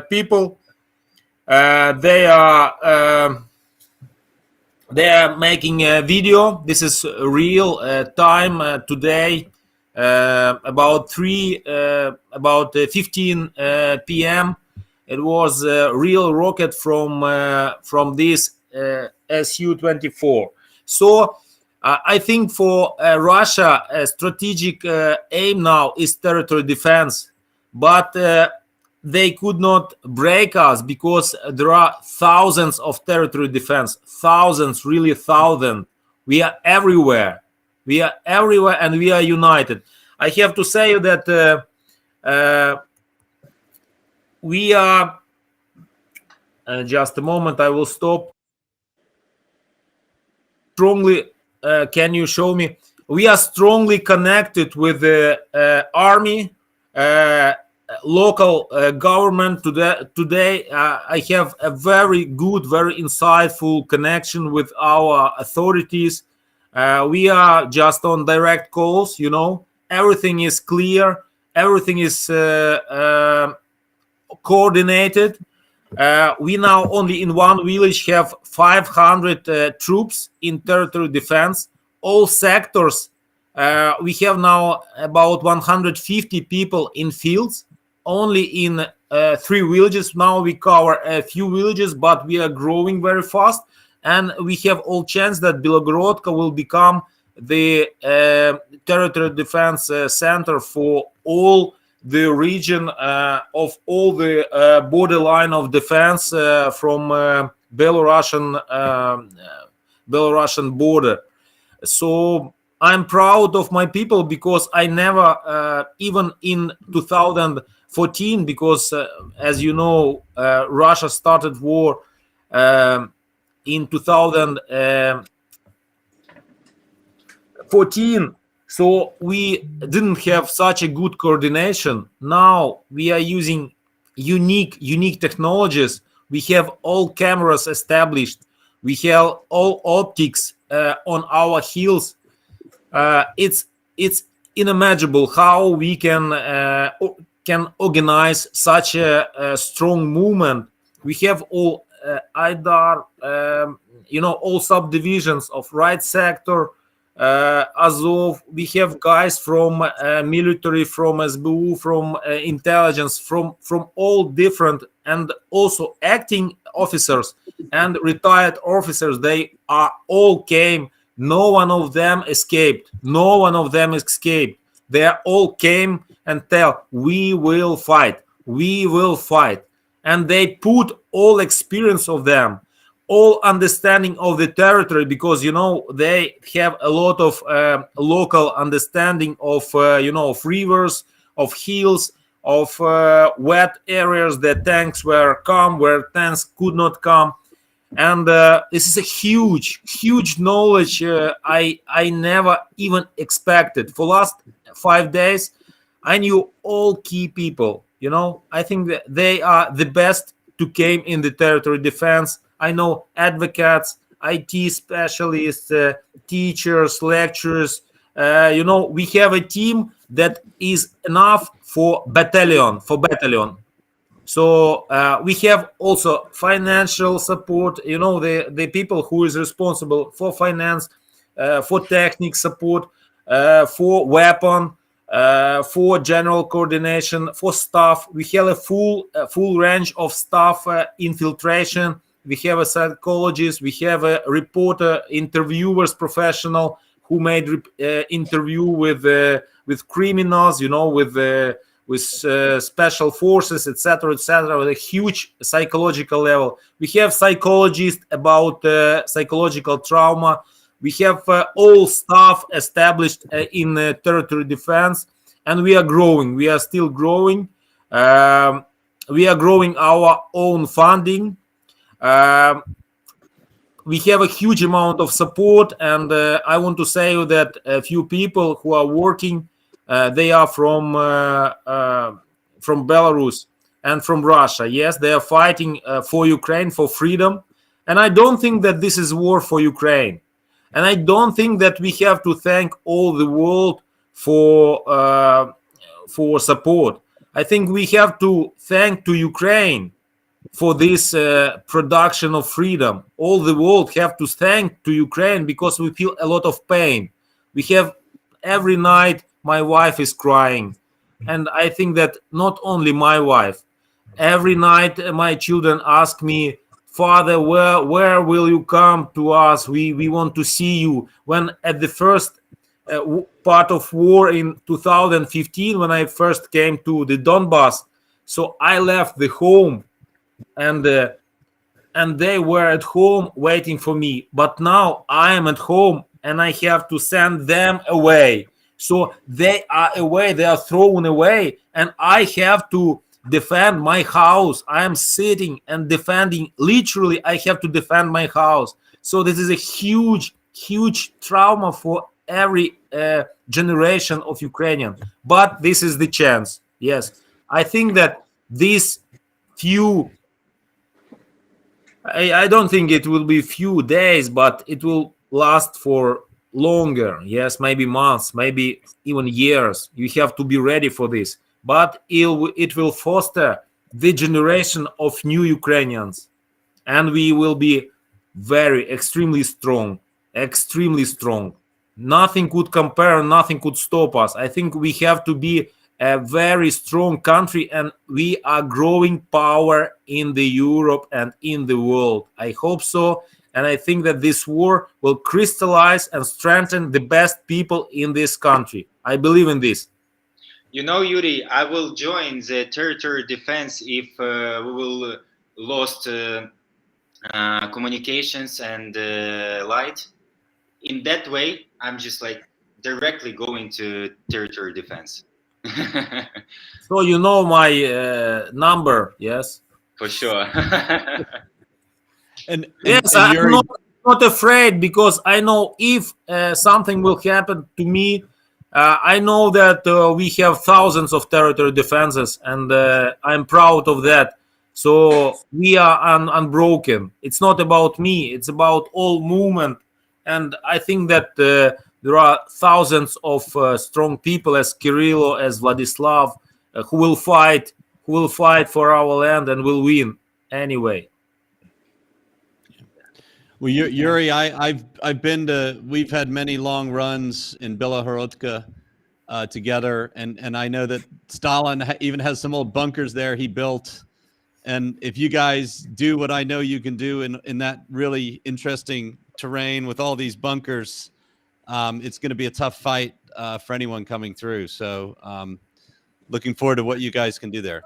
people. They are making a video. This is real time today, about 15 p.m. It was a real rocket from this Su-24. So I think for Russia, a strategic aim now is territory defense, but they could not break us because there are thousands of territory defense, thousands, really thousands. We are everywhere. We are everywhere, and we are united. I have to say that we are. Just a moment, I will stop. Strongly. Can you show me? We are strongly connected with the army, local government. Today, I have a very good, very insightful connection with our authorities. We are just on direct calls, you know. Everything is clear. Everything is coordinated. We now only in one village have 500 troops in territory defense. All sectors, we have now about 150 people in fields. only in 3 villages. Now we cover a few villages, but we are growing very fast, and we have all chance that Bilogorodka will become the territorial defense center for all the region of all the borderline of defense from Belarusian border. So I'm proud of my people, because I never, even in 2014, because as you know, Russia started war in 2014. So we didn't have such a good coordination. Now we are using unique technologies. We have all cameras established. We have all optics on our hills. It's unimaginable how we can organize such a strong movement. We have all IDAR, all subdivisions of right sector, Azov. We have guys from military, from SBU, from intelligence, from all different, and also acting officers and retired officers. They are all came. No one of them escaped. No one of them escaped. They all came and tell, we will fight. We will fight. And they put all experience of them, all understanding of the territory, because they have a lot of local understanding of of rivers, of hills, of wet areas that tanks were come, where tanks could not come. And this is a huge knowledge I never even expected. For last 5 days, I knew all key people. I think that they are the best to came in the territory defense. I know advocates, IT specialists, teachers, lecturers. We have a team that is enough for battalion. So we have also financial support. The people who is responsible for finance, for technical support, for weapon, for general coordination, for staff. We have a full range of staff infiltration. We have a psychologist. We have a reporter, interviewers, professional who made interview with criminals. With special forces, etc., with a huge psychological level. We have psychologists about psychological trauma. We have all staff established in territory defense, and we are growing. We are still growing. We are growing our own funding. We have a huge amount of support, and I want to say that a few people who are working, they are from Belarus and from Russia. Yes, they are fighting for Ukraine, for freedom. And I don't think that this is war for Ukraine. And I don't think that we have to thank all the world for support. I think we have to thank to Ukraine for this production of freedom. All the world have to thank to Ukraine, because we feel a lot of pain. We have every night. My wife is crying, and I think that not only my wife. Every night, my children ask me, "Father, where will you come to us? We want to see you." When at the first part of war in 2015, when I first came to the Donbass, so I left the home, and they were at home waiting for me. But now I am at home, and I have to send them away. So they are away, they are thrown away, and I have to defend my house. I am sitting and defending. Literally, I have to defend my house. So this is a huge trauma for every generation of Ukrainian. But this is the chance. Yes, I think that these few, I don't think it will be few days, but it will last for longer. Yes, maybe months, maybe even years. You have to be ready for this. But it will foster the generation of new Ukrainians, and we will be extremely strong. Nothing could compare, nothing could stop us. I think we have to be a very strong country, and we are growing power in the Europe and in the world. I hope so, and I think that this war will crystallize and strengthen the best people in this country. I believe in this. You know, Yuri, I will join the territory defense if we will lost communications and light. In that way, I'm just like directly going to territory defense. So you know my number, yes? For sure. Yes, and I'm Yuri, not afraid, because I know if something will happen to me, I know that we have thousands of territory defenses, and I'm proud of that. So we are unbroken. It's not about me, it's about all movement. And I think that there are thousands of strong people as Kirillo, as Vladislav, who will fight for our land and will win anyway. well, Yuri, I've been to. We've had many long runs in Bilohorодka together, and I know that Stalin even has some old bunkers there he built. And if you guys do what I know you can do in that really interesting terrain with all these bunkers, it's going to be a tough fight for anyone coming through. So looking forward to what you guys can do there.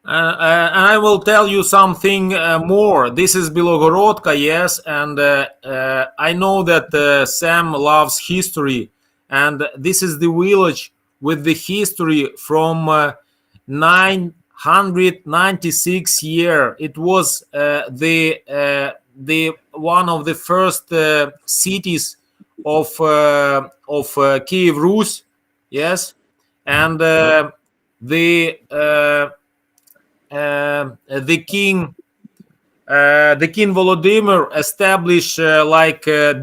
And I will tell you something more. This is Bilogorodka, yes, and I know that Sam loves history, and this is the village with the history from 996 year. It was the one of the first cities of Kyiv Rus, yes, and the king Volodymyr established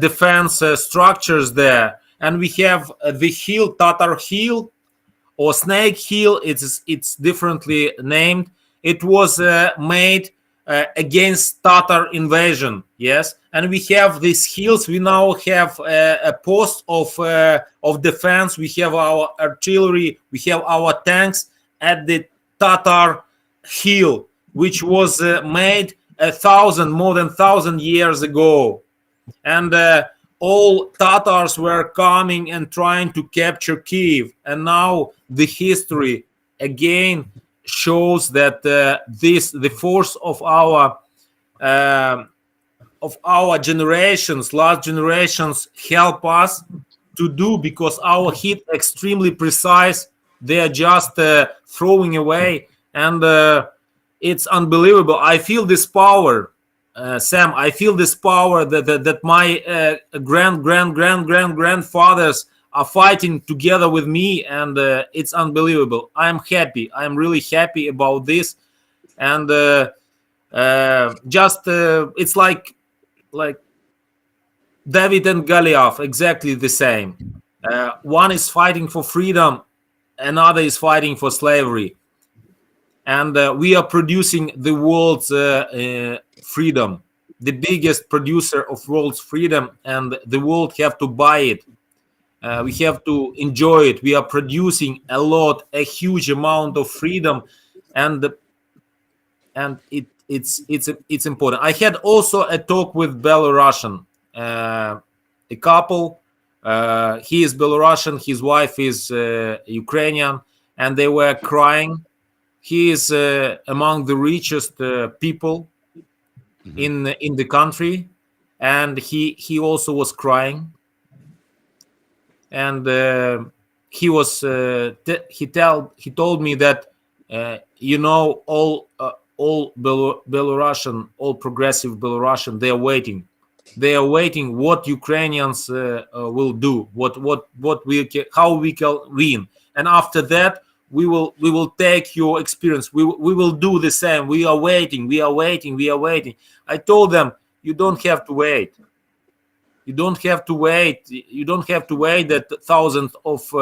defense structures there, and we have the hill, Tatar Hill or Snake Hill. It's differently named. It was made against Tatar invasion, yes, and we have these hills. We now have a post of defense. We have our artillery, we have our tanks at the Tatar hill, which was made more than 1,000 years ago, and all Tatars were coming and trying to capture Kyiv. And now the history again shows that the force of our generations, last generations, help us to do, because our hit extremely precise. They are just throwing away. And it's unbelievable. I feel this power, Sam. I feel this power that my grandfathers are fighting together with me, and it's unbelievable. I'm happy. I'm really happy about this, and it's like David and Goliath, exactly the same. One is fighting for freedom, another is fighting for slavery. And we are producing the world's freedom, the biggest producer of world's freedom, and the world have to buy it. We have to enjoy it. We are producing a huge amount of freedom, and it's important. I had also a talk with Belarusian, a couple. He is Belarusian, his wife is Ukrainian, and they were crying. He is among the richest people in the country, and he also was crying. And he told me that all Belarusian, all progressive Belarusian, they are waiting. They are waiting what Ukrainians will do, how we can win, and after that we will take your experience. We will do the same. We are waiting. I told them, you don't have to wait. You don't have to wait. You don't have to wait that thousands of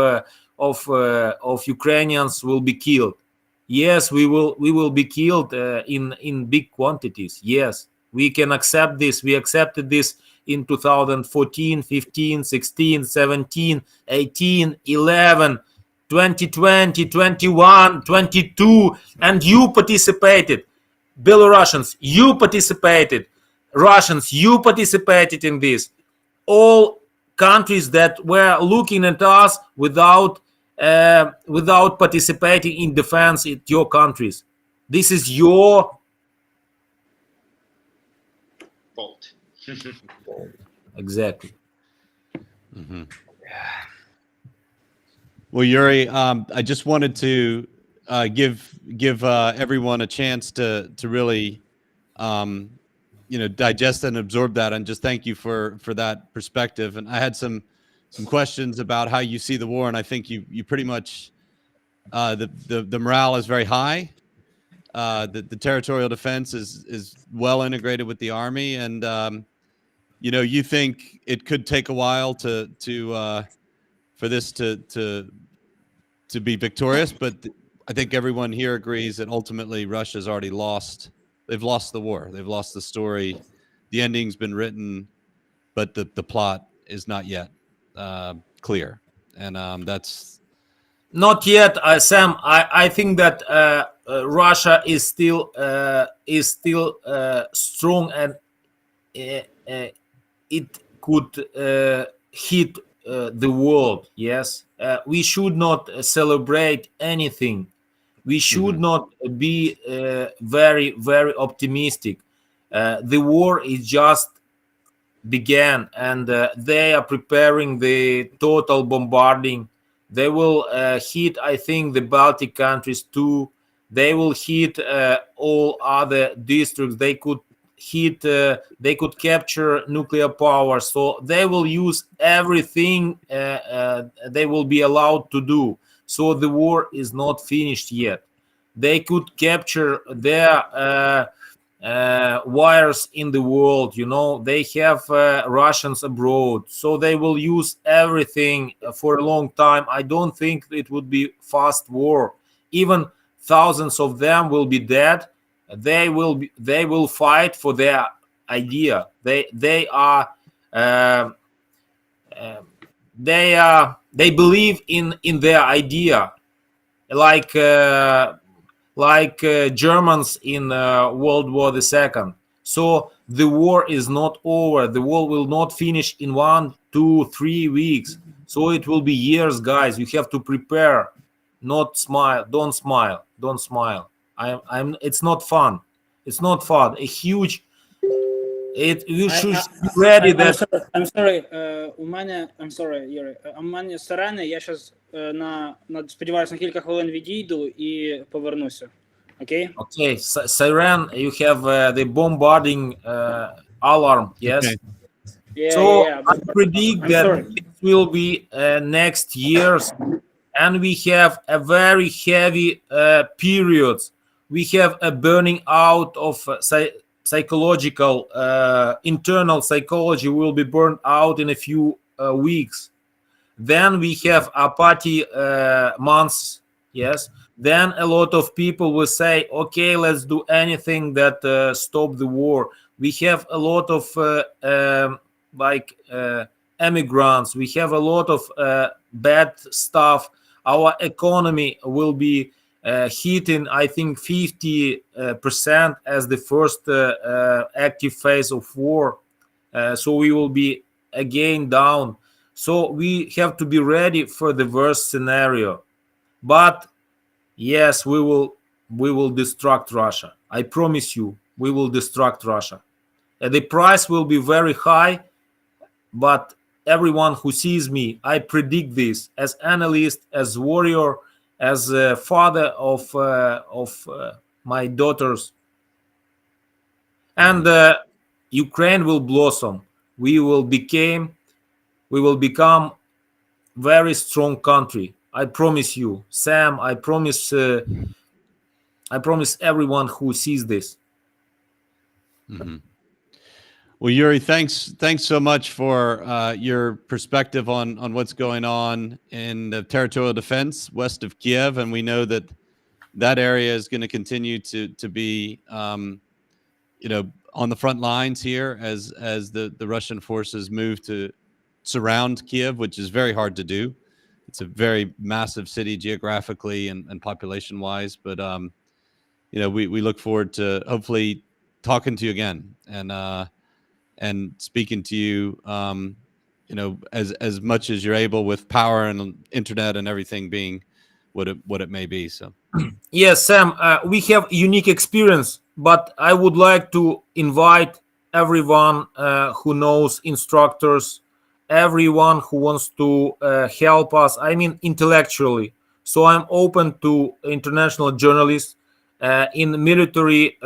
Ukrainians will be killed. Yes, we will be killed in big quantities. Yes, we can accept this. We accepted this in 2014, 15, 16, 17, 18, 11, 2020, 21, 22, and you participated. Belarusians, you participated. Russians, you participated in this. All countries that were looking at us without participating in defense in your countries. This is your Fault. exactly. Well, Yuri, I just wanted to give everyone a chance to really digest and absorb that, and just thank you for that perspective. And I had some questions about how you see the war, and I think you pretty much the morale is very high. The territorial defense is well integrated with the army, and you think it could take a while for this to be victorious, but I think everyone here agrees that ultimately Russia's already lost. They've lost the war. They've lost the story. The ending's been written, but the plot is not yet clear. And that's not yet, Sam. I think that Russia is still strong, and it could hit the world. Yes, we should not celebrate anything. We should not be very, very optimistic. The war is just began, and they are preparing the total bombarding. They will hit, I think, the Baltic countries too. They will hit all other districts. They could hit. They could capture nuclear power. So they will use everything they will be allowed to do. So the war is not finished yet. They could capture their wires in the world. They have Russians abroad, so they will use everything for a long time. I don't think it would be fast war. Even thousands of them will be dead. They will fight for their idea. They believe in their idea, like Germans in World War II. So the war is not over. The war will not finish in 1, 2, 3 weeks. So it will be years, guys. You have to prepare. Not smile. Don't smile. Don't smile. It's not fun. It's not fun. A huge. You should be ready. I'm sorry. I'm sorry, Юрій. У мене сирени. Я зараз сподіваюся, на кілька хвилин відійду і повернуся. Okay? Okay. Siren, you have the bombarding alarm, yes? Okay. Yeah, so yeah. I predict that it will be next years, and we have a very heavy periods. We have a burning out of psychological, internal psychology will be burned out in a few weeks. Then we have apathy months, yes. Then a lot of people will say, okay, let's do anything that stop the war. We have a lot of emigrants. We have a lot of bad stuff. Our economy will be hitting, I think, 50% as the first active phase of war. So we will be again down. So we have to be ready for the worst scenario. But yes, we will destruct Russia. I promise you, we will destruct Russia. The price will be very high, but everyone who sees me, I predict this as analyst, as warrior, as a father of my daughters. And Ukraine will blossom. We will become very strong country. I promise you, Sam. I promise everyone who sees this. Mm-hmm. Well, Yuri, thanks so much for your perspective on what's going on in the territorial defense west of Kyiv, and we know that area is going to continue to be on the front lines here as the Russian forces move to surround Kyiv, which is very hard to do. it's a very massive city geographically and population wise. But you know, we look forward to hopefully talking to you again and speaking to you, you know, as much as you're able with power and internet and everything being what it may be. So Yes, Sam, we have unique experience, but I would like to invite everyone who knows instructors, everyone who wants to help us, I mean, intellectually. So I'm open to international journalists in military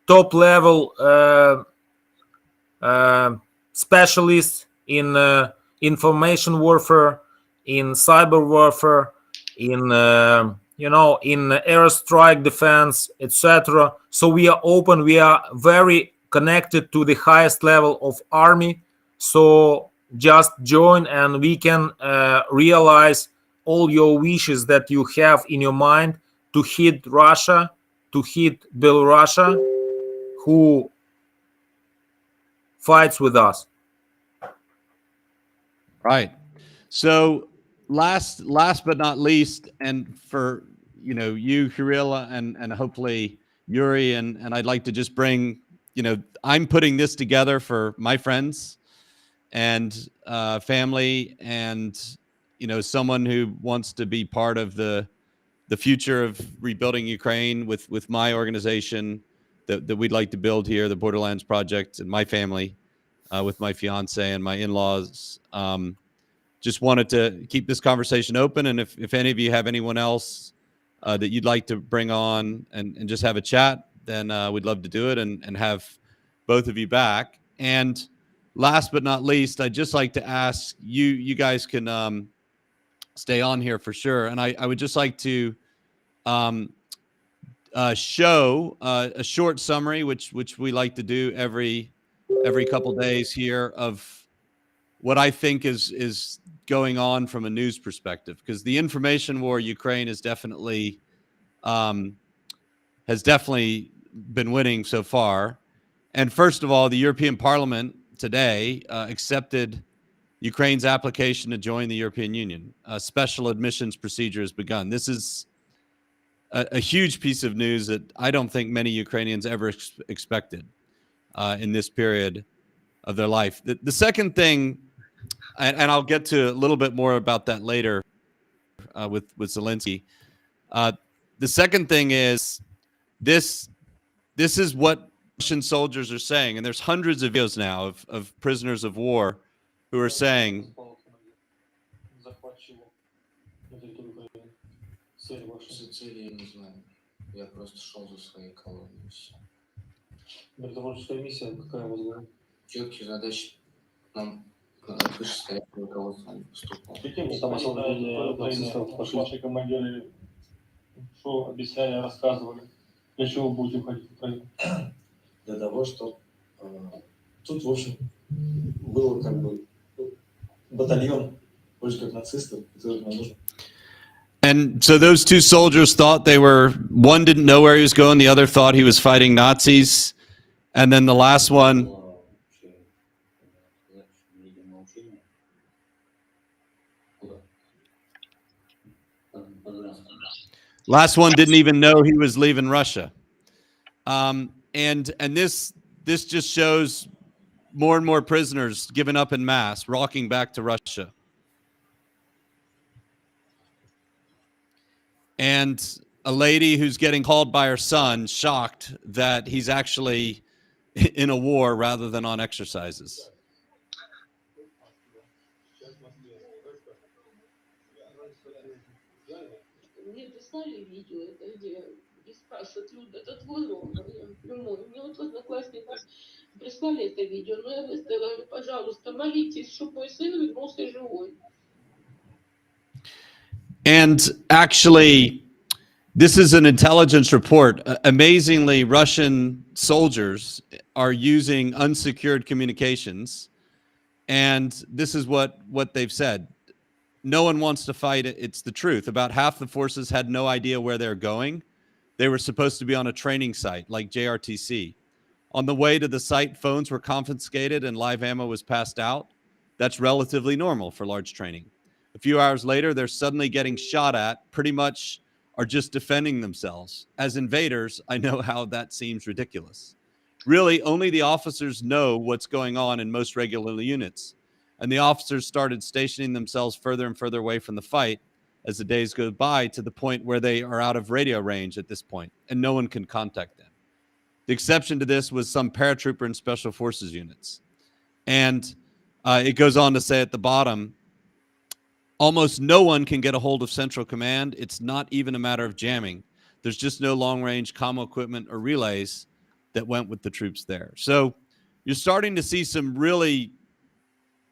top level specialists in information warfare, in cyber warfare, in you know, in airstrike defense, etc. So we are open. We are very connected to the highest level of army. So just join, and we can realize all your wishes that you have in your mind to hit Russia, to hit Belarus, who fights with us. right. So last but not least, and for you know you, Kirilla, and hopefully Yuri, and I'd like to just bring, you know, I'm putting this together for my friends and family, and you know, someone who wants to be part of the future of rebuilding Ukraine with my organization that we'd like to build here, the Borderlands Project, and my family with my fiance and my in-laws. Just wanted to keep this conversation open, and if any of you have anyone else that you'd like to bring on and just have a chat, then we'd love to do it and have both of you back. And last but not least, I'd just like to ask you guys can stay on here for sure, and I would just like to show a short summary, which we like to do every couple days here, of what I think is going on from a news perspective, because the information war Ukraine is definitely has definitely been winning so far. And first of all, the European Parliament today accepted Ukraine's application to join the European Union. A special admissions procedure has begun. This is a huge piece of news that I don't think many Ukrainians ever expected in this period of their life. The second thing, and I'll get to a little bit more about that later with Zelensky. The second thing is this is what Russian soldiers are saying, and there's hundreds of videos now of prisoners of war who are saying, Цели я не знаю. Я просто шел за своей колонией и все. Добровольческая миссия какая у вас была? Четкие задачи. Нам вышестоящее руководство не поступало. Каким там освобождение нацистов пошли? Ваши командиры что объясняли, рассказывали? Для чего будете уходить в Украину? Для того, что тут, в общем, было как бы батальон, больше как нацистов, который нам нужен. and so those two soldiers thought one didn't know where he was going, the other thought he was fighting Nazis, and then the last one, didn't even know he was leaving Russia. And this just shows more and more prisoners giving up en masse, walking back to Russia. And a lady who's getting called by her son, shocked that he's actually in a war rather than on exercises. Мне прислали видео, это где и спрашивают, Люда, это твой номер, я прямой. Мне вот в Одноклассниках прислали это видео, но я выставила, пожалуйста, молитесь, чтобы мой сын вернулся живой. And actually, this is an intelligence report. Amazingly, Russian soldiers are using unsecured communications. And this is what they've said. No one wants to fight it. It's the truth. About half the forces had no idea where they're going. They were supposed to be on a training site like JRTC. On the way to the site, phones were confiscated and live ammo was passed out. That's relatively normal for large training. A few hours later, they're suddenly getting shot at, pretty much are just defending themselves. As invaders, I know how that seems ridiculous. Really, only the officers know what's going on in most regular units. And the officers started stationing themselves further and further away from the fight as the days go by, to the point where they are out of radio range at this point, and no one can contact them. The exception to this was some paratrooper and special forces units. And it goes on to say at the bottom, almost no one can get a hold of Central Command. It's not even a matter of jamming. There's just no long-range comm equipment or relays that went with the troops there. So you're starting to see some really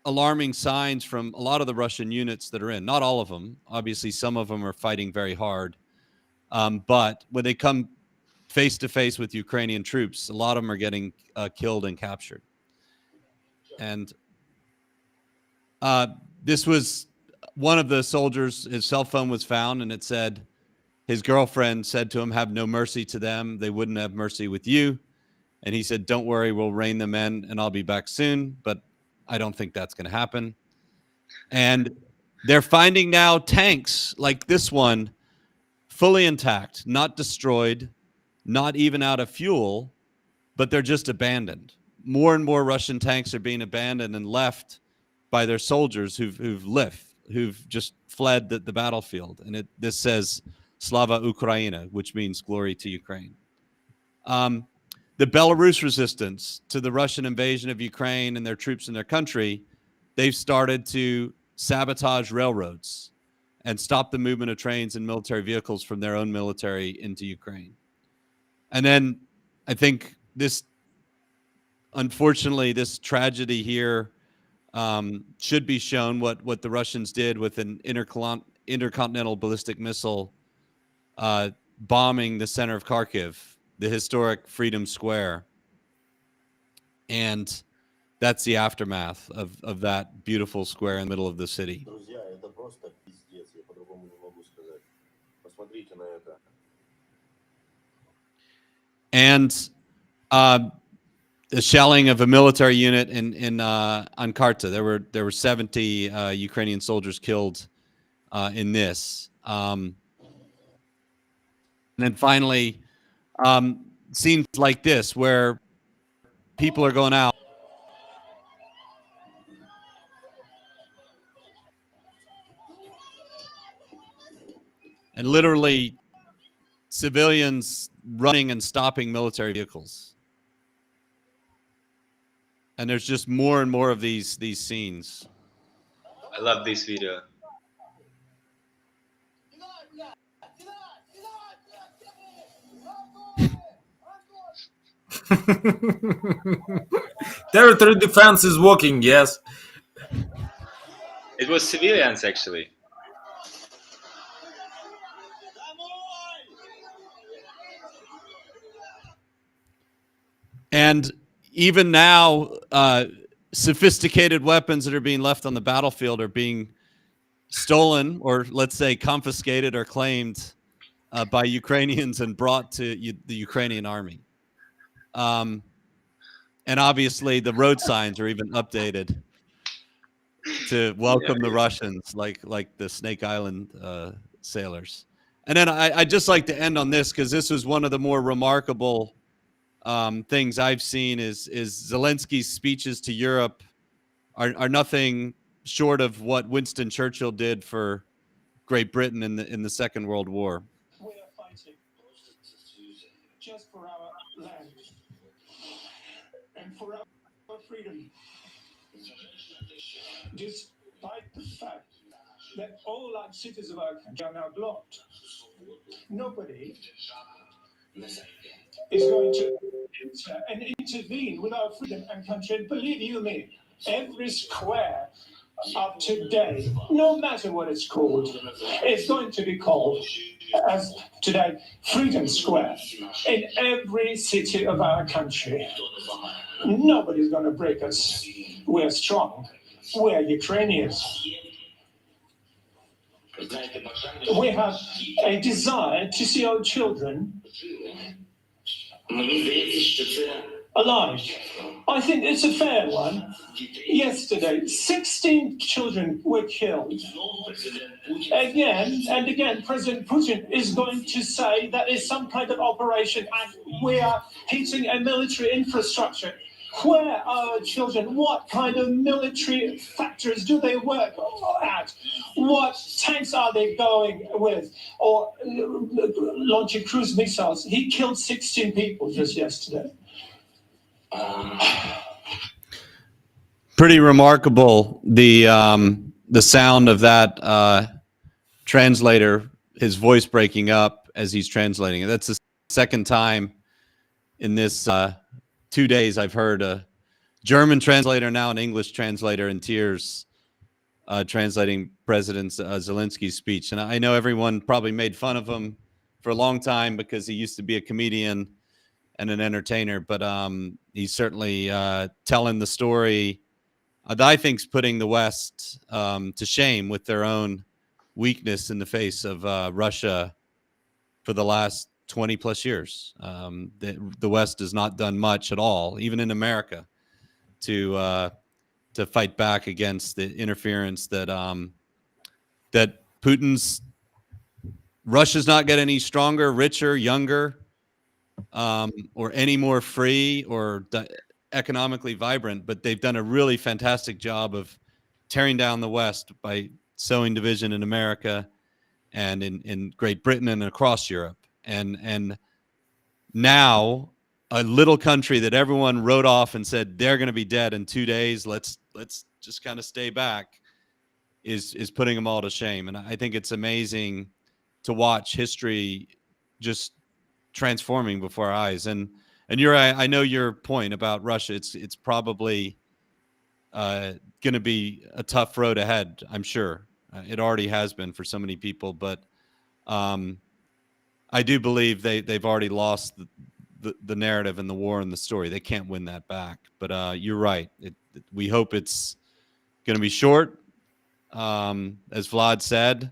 alarming signs from a lot of the Russian units that are in. Not all of them. Obviously, some of them are fighting very hard. But when they come face-to-face with Ukrainian troops, a lot of them are getting killed and captured. And this was one of the soldiers, his cell phone was found, and it said, his girlfriend said to him, have no mercy to them. They wouldn't have mercy with you. And he said, don't worry, we'll rein them in and I'll be back soon. But I don't think that's going to happen. And they're finding now tanks like this one, fully intact, not destroyed, not even out of fuel, but they're just abandoned. More and more Russian tanks are being abandoned and left by their soldiers who've just fled the battlefield. And this says Slava Ukraina, which means glory to Ukraine. The Belarus resistance to the Russian invasion of Ukraine and their troops in their country, they've started to sabotage railroads and stop the movement of trains and military vehicles from their own military into Ukraine. And then I think unfortunately, this tragedy here should be shown, what the Russians did with an intercontinental ballistic missile bombing the center of Kharkiv, the historic Freedom Square. And that's the aftermath of that beautiful square in the middle of the city. And the shelling of a military unit in Ankarta. There were 70 Ukrainian soldiers killed in this. And then finally, scenes like this where people are going out and literally civilians running and stopping military vehicles. And there's just more and more of these scenes. I love this video. Territory defense is working, yes. It was civilians, actually. And even now, sophisticated weapons that are being left on the battlefield are being stolen, or let's say confiscated or claimed by Ukrainians and brought to the Ukrainian army. And obviously the road signs are even updated to welcome the Russians, like the Snake Island sailors. And then I'd just like to end on this, because this was one of the more remarkable things I've seen is Zelensky's speeches to Europe are nothing short of what Winston Churchill did for Great Britain in the Second World War. We are fighting just for our land and for our freedom, despite the fact that all our cities of our country are now blocked. Nobody is going to enter and intervene with our freedom and country. And believe you me, every square of today, no matter what it's called, is going to be called as today Freedom Square in every city of our country. Nobody's going to break us. We're strong. We're Ukrainians. We have a desire to see our children alive. I think it's a fair one. Yesterday, 16 children were killed. Again and again, President Putin is going to say that is some kind of operation and we are hitting a military infrastructure. Where are our children? What kind of military factories do they work at? What tanks are they going with? Or launching cruise missiles? He killed 16 people just yesterday. Pretty remarkable, the sound of that translator, his voice breaking up as he's translating it. That's the second time in this 2 days I've heard a German translator, now an English translator, in tears translating President Zelensky's speech. And I know everyone probably made fun of him for a long time because he used to be a comedian and an entertainer, but he's certainly telling the story that I think is putting the West to shame with their own weakness in the face of Russia for the last 20 plus years. The West has not done much at all, even in America, to fight back against the interference that that Russia's not getting any stronger, richer, younger, or any more free or economically vibrant, but they've done a really fantastic job of tearing down the West by sowing division in America and in Great Britain and across Europe. And now a little country that everyone wrote off and said they're going to be dead in 2 days, let's just kind of stay back, is putting them all to shame. And I think it's amazing to watch history just transforming before our eyes. And I know your point about Russia. It's probably going to be a tough road ahead, I'm sure. It already has been for so many people, but I do believe they've already lost the narrative and the war and the story. They can't win that back. But you're right. We hope it's going to be short, as Vlad said,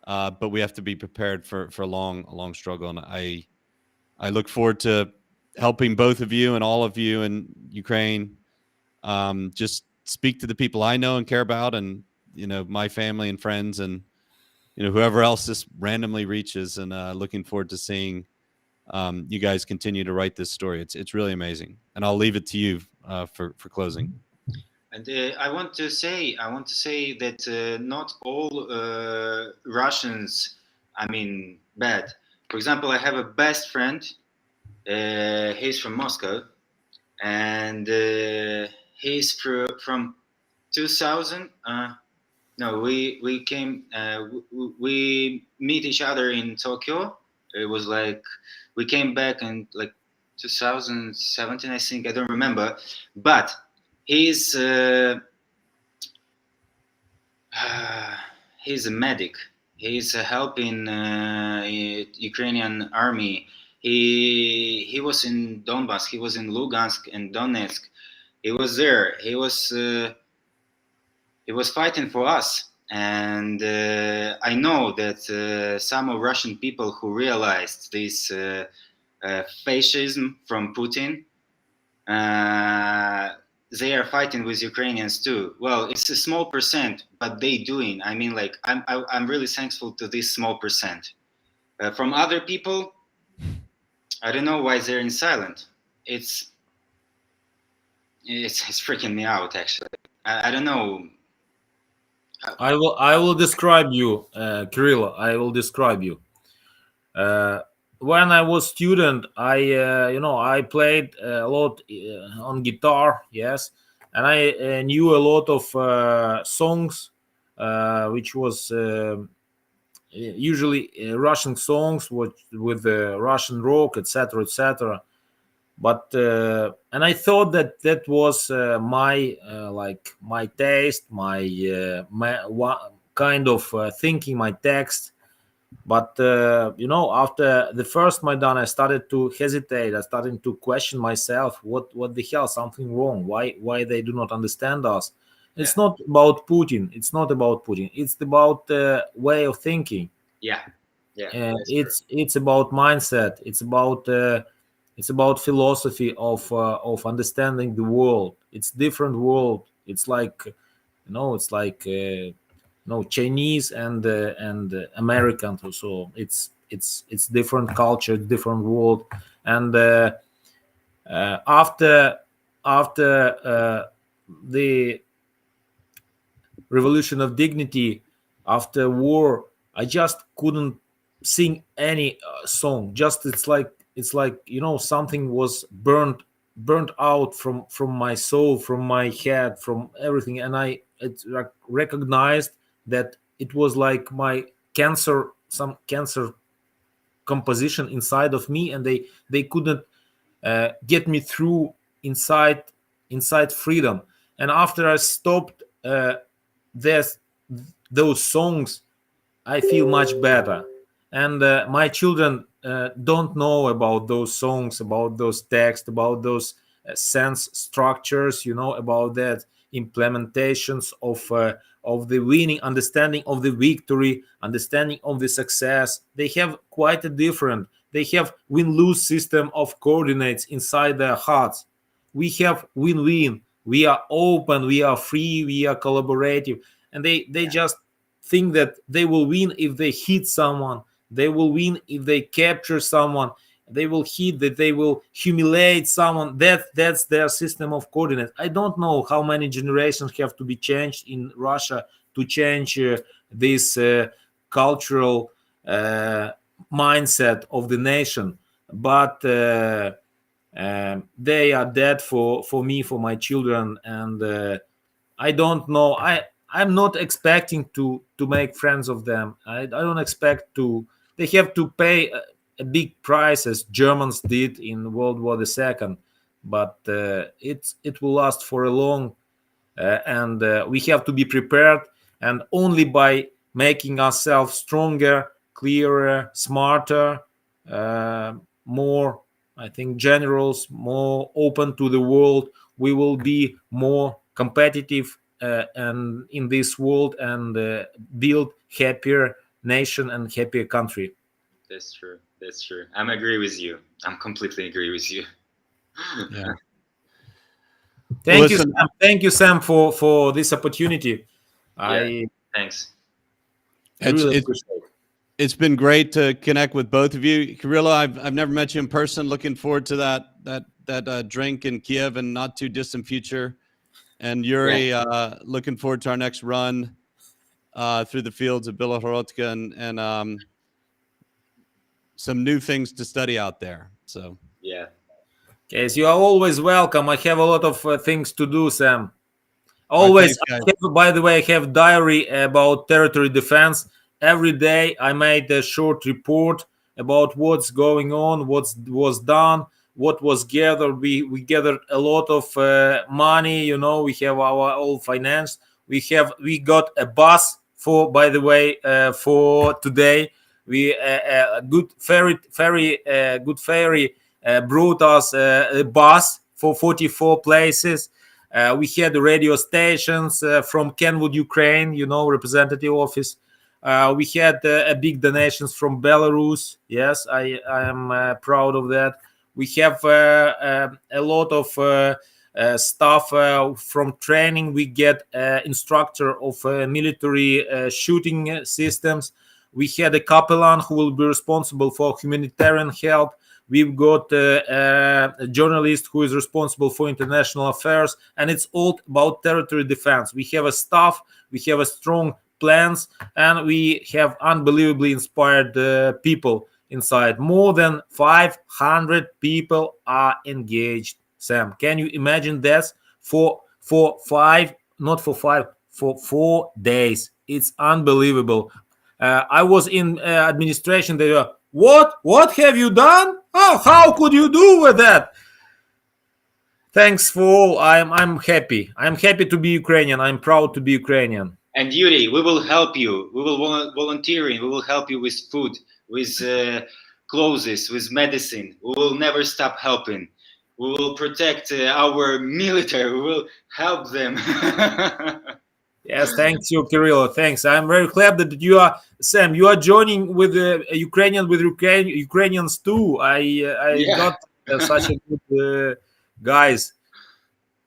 but we have to be prepared for a long struggle. And I look forward to helping both of you and all of you in Ukraine just speak to the people I know and care about, and my family and friends, and whoever else this randomly reaches. And looking forward to seeing you guys continue to write this story. It's really amazing. And I'll leave it to you for closing. And I want to say that not all Russians, bad. For example, I have a best friend. He's from Moscow, and he's from 2000. No, we came. We meet each other in Tokyo. It was like we came back in like 2017, I think. I don't remember, but he's a medic. He's helping Ukrainian army. He was in Donbass. He was in Lugansk and Donetsk. He was there. He was fighting for us. And I know that some of Russian people who realized this fascism from Putin, they are fighting with Ukrainians too. Well, it's a small percent, but they doing. I'm really thankful to this small percent. From other people, I don't know why they're in silent. It's freaking me out, actually. I don't know. I will describe you, Kirill. I will describe you. When I was student, I played a lot on guitar, yes, and I knew a lot of songs, which was usually Russian songs with Russian rock, etc., etc. But and I thought that was my taste, my kind of thinking, my text. But after the first Maidan, I started to hesitate. I started to question myself. What the hell? Something wrong? Why they do not understand us? It's not about Putin. It's not about Putin. It's about the way of thinking. Yeah. It's about mindset. It's about It's about philosophy of understanding the world. It's different world. It's like, it's like Chinese and American. So it's different culture, different world. And after the revolution of dignity, after war, I just couldn't sing any song. Just it's like something was burnt out from my soul, from my head, from everything. And I recognized that it was like my cancer, some cancer composition inside of me, and they couldn't get me through inside freedom. And after I stopped those songs, I feel much better. And my children don't know about those songs, about those texts, about those sense structures, about that implementations of the winning, understanding of the victory, understanding of the success. They have quite a different. They have win-lose system of coordinates inside their hearts. We have win-win. We are open, we are free, we are collaborative. And they just think that they will win if they hit someone. They will win if they capture someone. They will hit, that they will humiliate someone. That's their system of coordinates. I don't know how many generations have to be changed in Russia to change this cultural mindset of the nation. But they are dead for me, for my children. And I don't know. I'm not expecting to make friends of them. I don't expect to. They have to pay a big price, as Germans did in World War II. But it will last for a long, and we have to be prepared. And only by making ourselves stronger, clearer, smarter, more, I think, generals, more open to the world, we will be more competitive and in this world, and build happier nation and happier country. That's true. That's true. I'm agree with you. I'm completely agree with you. Yeah. Thank Listen, you, Sam. Thank you, Sam, for this opportunity. Thanks. Really appreciate. It's been great to connect with both of you. Kirilla, I've never met you in person. Looking forward to that drink in Kiev in not too distant future. And Yuri, looking forward to our next run through the fields of Bilohorodzka and some new things to study out there. So Yeah. Yes, you are always welcome. I have a lot of things to do, Sam. Always. Thanks, guys. By the way, I have diary about territory defense. Every day I made a short report about what's going on, what was done, what was gathered. We gathered a lot of money. We have our own finance. We got a bus for, by the way, for today. We good ferry brought us a bus for 44 places. We had radio stations from Kenwood, Ukraine, representative office. We had a big donations from Belarus. Yes, I am proud of that. We have a lot of stuff from training. We get instructor of military shooting systems. We had a capellan who will be responsible for humanitarian help. We've got a journalist who is responsible for international affairs, and it's all about territory defense. We have a staff, we have a strong plans, and we have unbelievably inspired people inside. More than 500 people are engaged. Sam, can you imagine that? For 4 days. It's unbelievable. I was in administration. They were, what have you done? Oh, how could you do with that? Thanks for all. I'm happy. I'm happy to be Ukrainian. I'm proud to be Ukrainian. And Yuri, we will help you. We will volunteering. We will help you with food, with clothes, with medicine. We will never stop helping. We will protect our military. We will help them. Yes, thanks you, Kirill. Thanks. I'm very glad that you are, Sam. You are joining with Ukrainians too. I got They're such a good guys.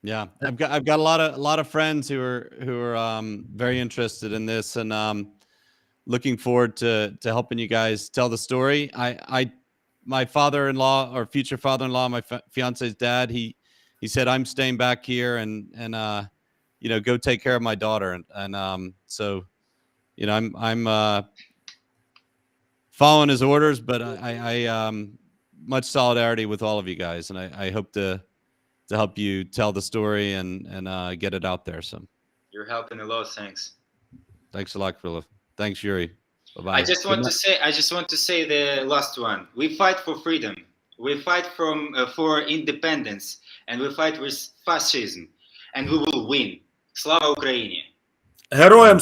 Yeah, I've got a lot of friends who are very interested in this, and looking forward to helping you guys tell the story. My father-in-law, or future father-in-law, my fiance's dad, he said, I'm staying back here and you know, go take care of my daughter, and so, you know, I'm following his orders, but I much solidarity with all of you guys, and I hope to help you tell the story and get it out there. So You're helping a lot. Thanks. thanks a lot, Philip. Thanks, Yuri. Bye-bye. I just want to say the last one. We fight for freedom. We fight for independence, and we fight with fascism, and we will win. Slava Ukraini! Героям